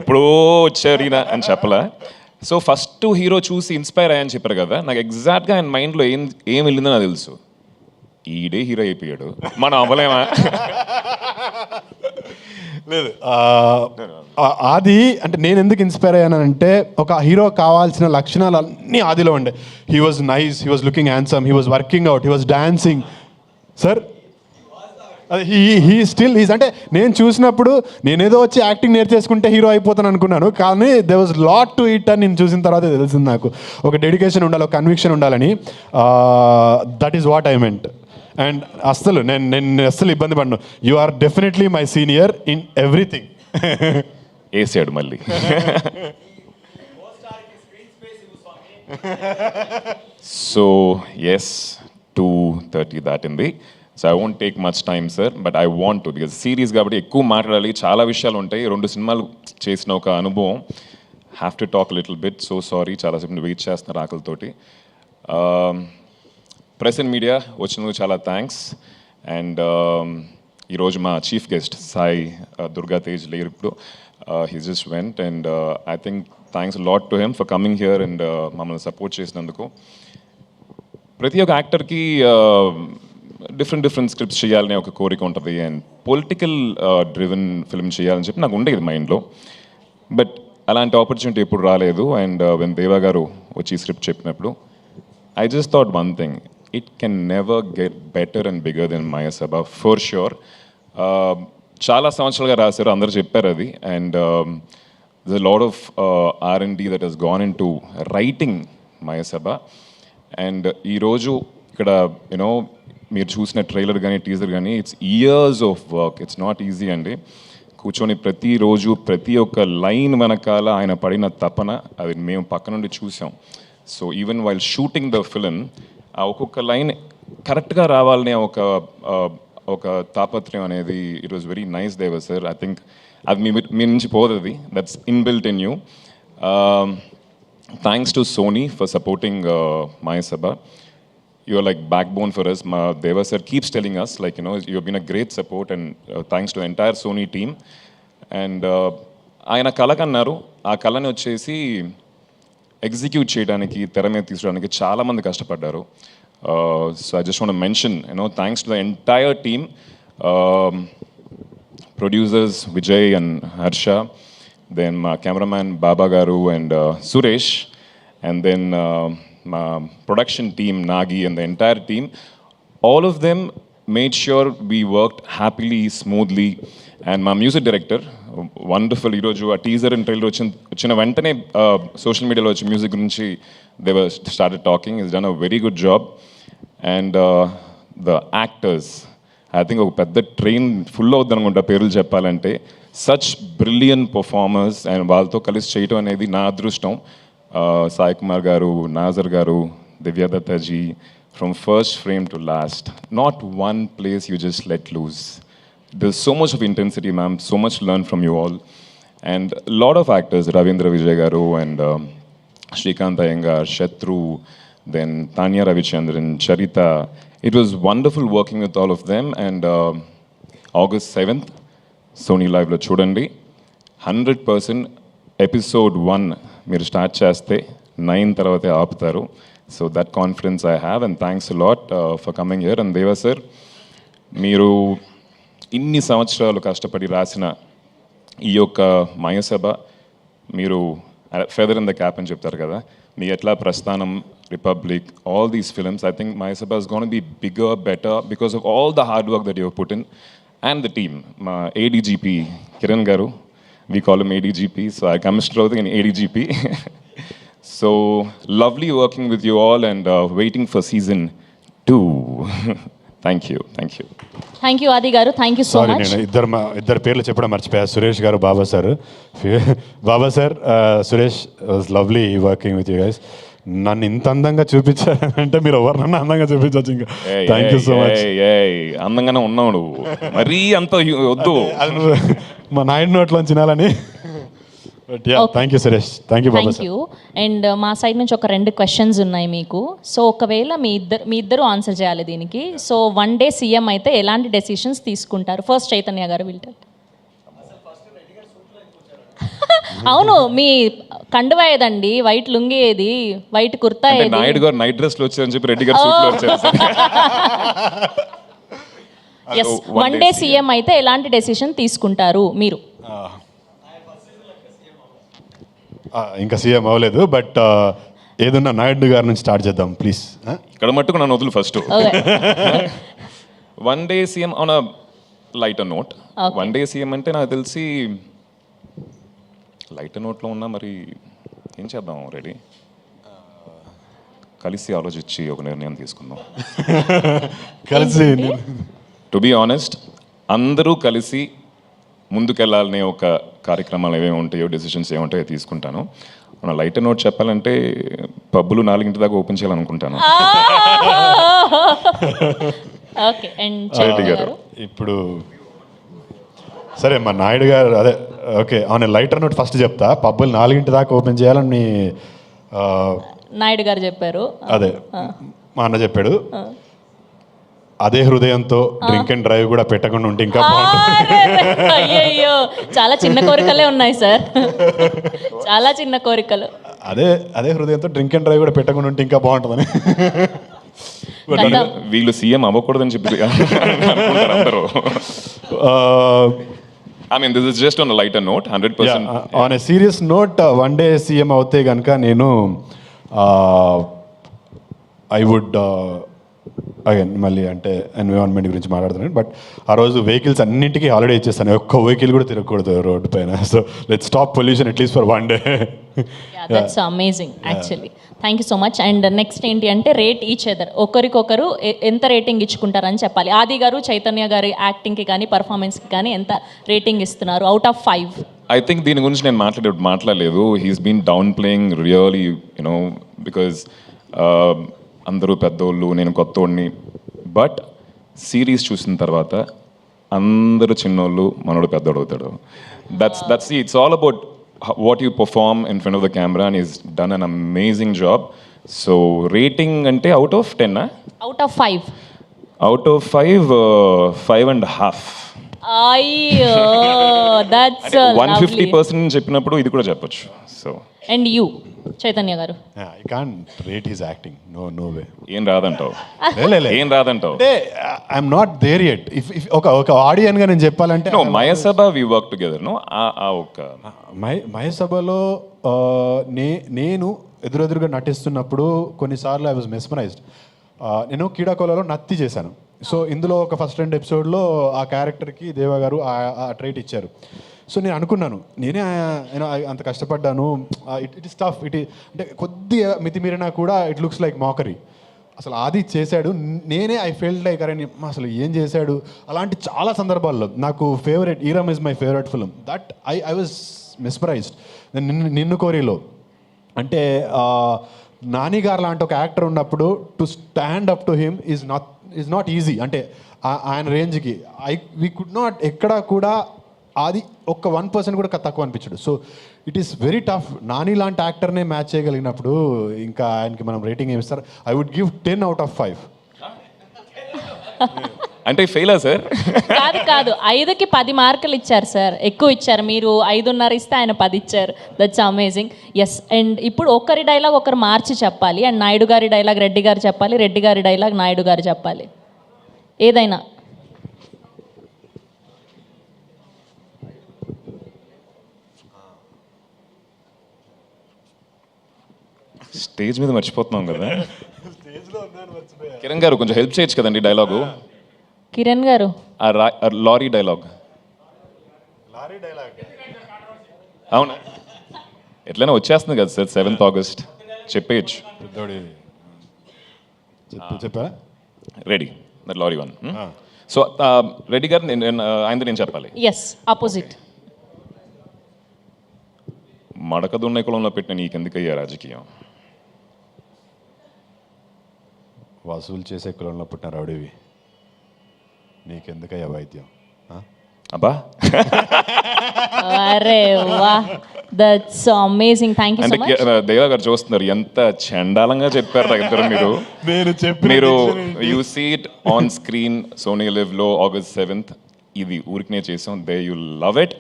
ఎప్పుడో వచ్చారు ఈయన అని చెప్పలా. సో ఫస్ట్ హీరో చూసి ఇన్స్పైర్ అయ్యని చెప్పారు కదా, నాకు ఎగ్జాక్ట్గా ఆయన మైండ్లో ఏం వెళ్ళిందో నాకు తెలుసు. ఈడే హీరో అయిపోయాడు, మనం అవ్వలేమా? లేదు, ఆది అంటే నేను ఎందుకు ఇన్స్పైర్ అయ్యానంటే, ఒక హీరో కావాల్సిన లక్షణాలు అన్నీ ఆదిలో ఉండే. He was nice, he was looking handsome, he was working out, he was dancing. Sir he's అంటే నేను చూసినప్పుడు నేనేదో వచ్చి యాక్టింగ్ నేర్చేసుకుంటే హీరో అయిపోతాను అనుకున్నాను, కానీ they was lot to it అని నేను చూసిన తర్వాత తెలిసింది నాకు. ఒక డెడికేషన్ ఉండాలి, ఒక కన్విక్షన్ ఉండాలని. That is what I meant. అండ్ నేను అస్సలు ఇబ్బంది పడను. You are definitely my senior in everything. వేసాడు మళ్ళీ. సో ఎస్, 2:30 దాటింది. So I won't take much time sir, but I want to, because series కాబట్టి ఎక్కువ మాట్లాడాలి, చాలా విషయాలు ఉంటాయి. 2 సినిమాలు చేసిన ఒక అనుభవం. Have to talk little bit. So sorry, చాలాసేపు వెయిట్ చేస్తున్నారు ఆకలితోటి. ప్రెస్ అండ్ మీడియా వచ్చినందుకు చాలా థ్యాంక్స్. అండ్ ఈరోజు మా చీఫ్ గెస్ట్ సాయి దుర్గా తేజ్ లేరు ఇప్పుడు, he just went. And I think thanks lot to him for coming here and మమ్మల్ని సపోర్ట్ చేసినందుకు. ప్రతి ఒక్క యాక్టర్కి డిఫరెంట్ స్క్రిప్ట్స్ చేయాలనే ఒక కోరిక ఉంటుంది, అండ్ పొలిటికల్ డ్రివెన్ ఫిల్మ్ చేయాలని చెప్పి నాకు ఉండేది మైండ్లో. బట్ అలాంటి ఆపర్చునిటీ ఎప్పుడు రాలేదు. అండ్ వెన్ దేవా గారు వచ్చి స్క్రిప్ట్ చెప్పినప్పుడు I just thought one thing, it can never get better and bigger than Mayasabha for sure. చాలా సంవత్సరాలుగా రాశారు, అందరూ చెప్పారు అది. And there's a lot of R&D that has gone into writing Mayasabha. And ఈరోజు ఇక్కడ మీరు చూసిన ట్రైలర్ కానీ టీజర్ కానీ it's years of work. It's not easy అండి. కూర్చొని ప్రతిరోజు ప్రతి ఒక్క లైన్ వెనకాల ఆయన పడిన తపన, అది మేము పక్క నుండి చూసాం. So even while shooting the film, ఆ ఒక్కొక్క లైన్ కరెక్ట్గా రావాలనే ఒక తాపత్రయం అనేది it was very nice Deva sir. I think అది మీ నుంచి పోతుంది, that's inbuilt in you. Thanks to Sony for supporting Mayasabha. You are like backbone for us. Deva sir keeps telling us, like, you have been a great support, and thanks to the entire Sony team. And ఆయన కళ కన్నారు, ఆ కళని వచ్చేసి execute చేయడానికి, తెర మీద తీసుకోవడానికి చాలామంది కష్టపడ్డారు. So I just want to mention, thanks to the entire team, producers Vijay and Harsha, then మా cameraman Baba garu and Suresh, and then my production team, Nagi, and the entire team, all of them made sure we worked happily, smoothly. And my music director, wonderful, ఈరోజు ఆ teaser and trailer వచ్చిన వెంటనే social మీడియాలో వచ్చి music గురించి they were started talking. He's done a very good job. And the actors, I think ఒక పెద్ద train full అవుతుంది అనుకుంటా పేర్లు చెప్పాలంటే. సచ్ బ్రిలియన్ పర్ఫార్మర్స్, అండ్ వాళ్ళతో కలిసి చేయటం అనేది నా అదృష్టం. సాయి కుమార్ గారు, నాజర్ గారు, Divya Dutta ji, from first frame to last, not one place you just let loose. There's so much of intensity, ma'am, so much to learn from you all. And a lot of actors, Ravindra Vijay garu and Shrikant Iyengar, Shatru, then Tanya Ravichandran, Charita. It was wonderful working with all of them. And August 7th, Sony Live lo chudandi. 100% episode 1 మీరు start చేస్తే 9 తర్వాతే ఆపుతారు. So that confidence I have and thanks a lot for coming here. And దేవా sir, మీరు ఇన్ని సంవత్సరాలు కష్టపడి రాసిన ఈ యొక్క మయసభ, మీరు ఫెదర్ ఇన్ ద క్యాప్ అని చెప్తారు కదా, మీ ఎట్లా Prasthanam, Republic, all these films, I think Mayasabha is gonna be bigger, better because of all the hard work that you put in and the team. మా ఏడీజీపీ కిరణ్ గారు, we call him ADGP, so I come strolling in ADGP. So lovely working with you all and waiting for season 2. Thank you. Thank you Adi గారు, thank you so sorry, much. నేను ఇద్దరు పేర్లు చెప్పడం మర్చిపోయా. సురేష్ గారు, Baba sir. Baba sir, Suresh, was lovely working with you guys. నన్ను ఇంత అందంగా చూపించారంటే మీరు ఎవరినన్నా అందంగా చూపించవచ్చు. ఇంకా థ్యాంక్ యూ సో మచ్. అందంగానే ఉన్నావు నువ్వు, మరీ అంత వద్దు. మా నాయుడు నోట్లో తినాలని. Thank you Suresh, thank you Baba thank sir. You. And మా సైడ్ నుంచి ఒక 2 క్వశ్చన్స్ ఉన్నాయి మీకు. సో ఒకవేళ మీ ఇద్దరు ఆన్సర్ చేయాలి దీనికి. సో 1 డే సీఎం అయితే ఎలాంటి డెసిషన్స్ తీసుకుంటారు? ఫస్ట్ చైతన్య గారు వింటారు. అవును, మీ కండువా ఏదండి? వైట్ లుంగి ఏది? వైట్ కుర్తా ఏది? నాయుడు గారు నైట్ డ్రెస్ లో వచ్చారని చెప్పి రెడ్డి గారు సూట్ లో వచ్చారు. ఎస్, 1 డే సీఎం అయితే ఎలాంటి డెసిషన్ తీసుకుంటారు మీరు? ఇంకా సీఎం అవ్వలేదు, బట్ ఏదన్నా నాయుడు గారి నుంచి స్టార్ట్ చేద్దాం ప్లీజ్. ఇక్కడ మట్టుకు నన్ను వదులు first. 1 day CM on a lighter note. 1 day CM అంటే నాకు తెలిసి లైటర్ నోట్లో ఉన్నా, మరి ఏం చేద్దాం? రెడీ కలిసి ఆలోచించి ఒక నిర్ణయం తీసుకుందాం. కలిసి, టు బీ ఆనెస్ట్, అందరూ కలిసి ముందుకెళ్ళాలనే ఒక కార్యక్రమాలు ఏమేమి ఉంటాయో, డెసిషన్స్ ఏముంటాయో తీసుకుంటాను. మన లైటర్ నోట్ చెప్పాలంటే పబ్బులు 4 దాకా ఓపెన్ చేయాలనుకుంటాను. ఇప్పుడు సరే, మా నాయుడు గారు, అదే ఓకే, అవును, లైటర్ నోట్ ఫస్ట్ చెప్తా. పబ్బులు 4 దాకా ఓపెన్ చేయాలని నాయుడు గారు చెప్పారు. అదే మా అన్న చెప్పాడు. అదే హృదయంతో డ్రింక్ అండ్ డ్రైవ్ కూడా పెట్టకుండా ఉంటే ఇంకా బాగుంటుంది. అయ్యో, చాలా చిన్న కోరికలే ఉన్నాయి సార్, చాలా చిన్న కోరికలు. అదే హృదయంతో డ్రింక్ అండ్ డ్రైవ్ కూడా పెట్టకుండా ఉంటే ఇంకా బాగుంటుందని. వీళ్ళు సీఎం అవ్వకూడదని చెప్పి అనుకుంటారు అందరూ. I mean, this is just on a lighter note, 100%. Yeah, on a serious note, 1 day CM అవుతే కనుక నేను ఐ వుడ్ అగైన్ మళ్ళీ అంటే ఎన్విరాన్మెంట్ గురించి మాట్లాడుతున్నాను. బట్ ఆ రోజు వెహికల్స్ అన్నింటికీ హాలిడే ఇచ్చేస్తాను. ఒక్క వెహికల్ కూడా తిరగకూడదు రోడ్డు పైన. So let's stop pollution at least for 1 day. That's amazing actually. Thank you so much. And next ఏంటి అంటే రేట్ ఈచ్ అదర్. ఒకరికొకరు ఎంత రేటింగ్ ఇచ్చుకుంటారని చెప్పాలి. ఆది గారు చైతన్య గారి యాక్టింగ్కి కానీ పర్ఫార్మెన్స్కి కానీ ఎంత రేటింగ్ ఇస్తున్నారు అవుట్ ఆఫ్ 5? ఐ థింక్ దీని గురించి నేను మాట్లాడలేదు. He's been downplaying really, you know, because అందరూ పెద్దోళ్ళు, నేను కొత్తోడిని. బట్ సిరీస్ చూసిన తర్వాత అందరూ చిన్నోళ్ళు, మనోడు పెద్దోడు అవుతాడు. That's it's all about what you perform in front of the camera, and he's done an amazing job. So rating ante out of 10 out of 5? Out of 5, 5.5. అయ్యో, that's 150% చెప్పినప్పుడు ఇది కూడా చెప్పొచ్చు. సో and you చైతన్య గారు? I can't rate his acting. No way. ఏం రాదంటావు? ఏం రాదంటావు? అంటే I'm not there yet. If ఒక ఆడియన్ గా నేను చెప్పాలంటే Mayasabha we work together. No మయసభలో నేను ఎదురెదురుగా నటిస్తున్నప్పుడు కొన్నిసార్లు ఐ వాజ్ మెస్మరైజ్డ్. నేను కీడాకోలలో నత్తి చేశాను. సో ఇందులో ఒక ఫస్ట్ 2 ఎపిసోడ్లో ఆ క్యారెక్టర్కి దేవా గారు ఆ ట్రైట్ ఇచ్చారు. సో నేను అనుకున్నాను, నేనే అంత కష్టపడ్డాను, ఇట్ ఇస్ టఫ్, అంటే కొద్దిగా మితిమీరినా కూడా ఇట్ లుక్స్ లైక్ మాకరీ. అసలు ఆది చేశాడు, నేనే ఐ ఫెల్ట్ లైక్ అరే అసలు ఏం చేశాడు. అలాంటి చాలా సందర్భాల్లో నాకు favourite Eeram is my favourite film. That I was mesmerised. నిన్ను కోరిలో అంటే నాని గారు లాంటి ఒక యాక్టర్ ఉన్నప్పుడు to stand up to him is not easy. అంటే ఆయన రేంజ్కి వీ కుడ్ నాట్ ఎక్కడా కూడా అది ఒక్క 1% కూడా తక్కువ అనిపించడు. So it is very tough. Nani లాంటి యాక్టర్నే మ్యాచ్ చేయగలిగినప్పుడు ఇంకా ఆయనకి మనం రేటింగ్ ఏమి ఇస్తారు? I would give 10 out of 5. అంటే ఫెయిలా సార్? కాదు 5కి 10 మార్కులు ఇచ్చారు సార్, ఎక్కువ ఇచ్చారు. మీరు 5.5 ఇస్తే ఆయన 10 ఇచ్చారు. That's amazing. ఎస్. అండ్ ఇప్పుడు ఒకరి డైలాగ్ ఒకరు మార్చి చెప్పాలి. అండ్ నాయుడు గారి డైలాగ్ రెడ్డి గారు చెప్పాలి, రెడ్డి గారి డైలాగ్ నాయుడు గారు చెప్పాలి. ఏదైనా. స్టేజ్ మీద మర్చిపోతున్నాం కదా. కిరణ్ గారు కొంచెం హెల్ప్ చేయొచ్చు కదండి డైలాగు. కిరణ్ గారు ఆ లారీ డైలాగ్. అవునా, ఎట్లయినా వచ్చేస్తుంది కదా సార్ 7th August, చెప్పేయచ్చు. చెప్పా ready that lorry 1. So Reddy garu ఆయనతో నేను చెప్పాలి. Yes, opposite. మడక దున్నే కులంలో పెట్టిన నీకెందుకయ్యా రాజకీయం? వసూలు చేసే కులంలో పుట్టిన రౌడీవి, నీకెందుకయ్యా వైద్యం? అబ్బా, అరే వా, that's amazing. Thank you so much. Deva గారు చూస్తున్నారు ఎంత చండాలంగా చెప్పారు ఇద్దరు మీరు. మీరు you see it on screen Sony లివ్లో August 7th. ఇది ఊరికనే చేసాం. They you love it.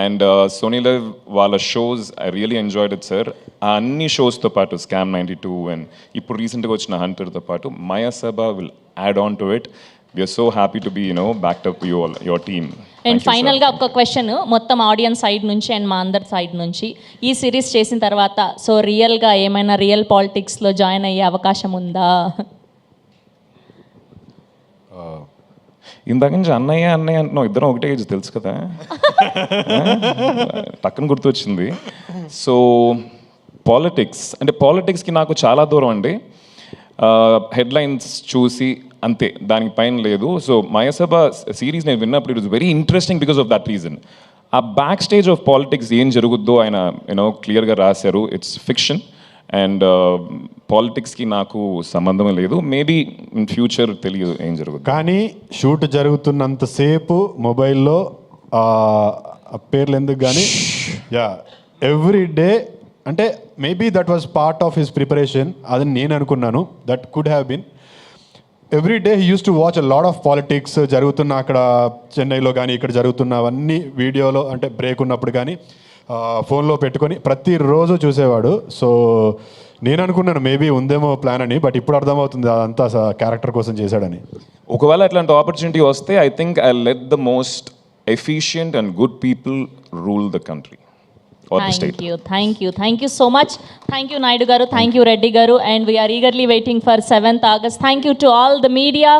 And Sony live వాళ్ళ shows I really enjoyed it sir. ఆ అన్ని షోస్తో పాటు స్కామ్ 92 అండ్ ఇప్పుడు రీసెంట్గా వచ్చిన హంటర్తో పాటు Mayasabha will add on to it. We are so happy to be backed up your team. And ఫైనల్గా ఒక క్వశ్చన్ మొత్తం ఆడియన్స్ సైడ్ నుంచి అండ్ మా అందరి సైడ్ నుంచి. ఈ సిరీస్ చేసిన తర్వాత సో రియల్గా ఏమైనా రియల్ పాలిటిక్స్లో జాయిన్ అయ్యే అవకాశం ఉందా? ఇందాక నుంచి అన్నయ్య అంటున్నావు, ఇద్దరం ఒకటే ఏజ్ తెలుసు కదా. టక్కన గుర్తొచ్చింది. సో పాలిటిక్స్కి నాకు చాలా దూరం అండి. హెడ్లైన్స్ చూసి అంతే, దానికి పైన లేదు. సో మయసభ సిరీస్ నేను విన్నప్పుడు it was very interesting because of that reason. ఆ బ్యాక్ స్టేజ్ ఆఫ్ పాలిటిక్స్ ఏం జరుగుద్దో ఆయన క్లియర్గా రాశారు. ఇట్స్ ఫిక్షన్ అండ్ పాలిటిక్స్కి నాకు సంబంధమే లేదు. మేబీ ఇన్ ఫ్యూచర్ తెలియదు ఏం జరుగుతుంది. కానీ షూట్ జరుగుతున్నంతసేపు మొబైల్లో పేర్లు ఎందుకు కానీ ఎవ్రీ డే అంటే maybe that was part of his preparation. అది నేను అనుకున్నాను. That could have been. Every day he use to watch a lot of politics జరుగుతున్న అక్కడ చెన్నైలో కానీ ఇక్కడ జరుగుతున్నవన్నీ వీడియోలో అంటే బ్రేక్ ఉన్నప్పుడు కానీ ఫోన్లో పెట్టుకొని ప్రతిరోజు చూసేవాడు. సో నేను అనుకున్నాను మేబీ ఉందేమో ప్లాన్ అని, బట్ ఇప్పుడు అర్థమవుతుంది అదంతా క్యారెక్టర్ కోసం చేశాడని. ఒకవేళ అట్లాంటి ఆపర్చునిటీ వస్తే I think I let the most efficient and good people rule the country. Thank you so much. Thank you Naidu garu, thank you Reddy garu, and we are eagerly waiting for 7th August. Thank you to all the media.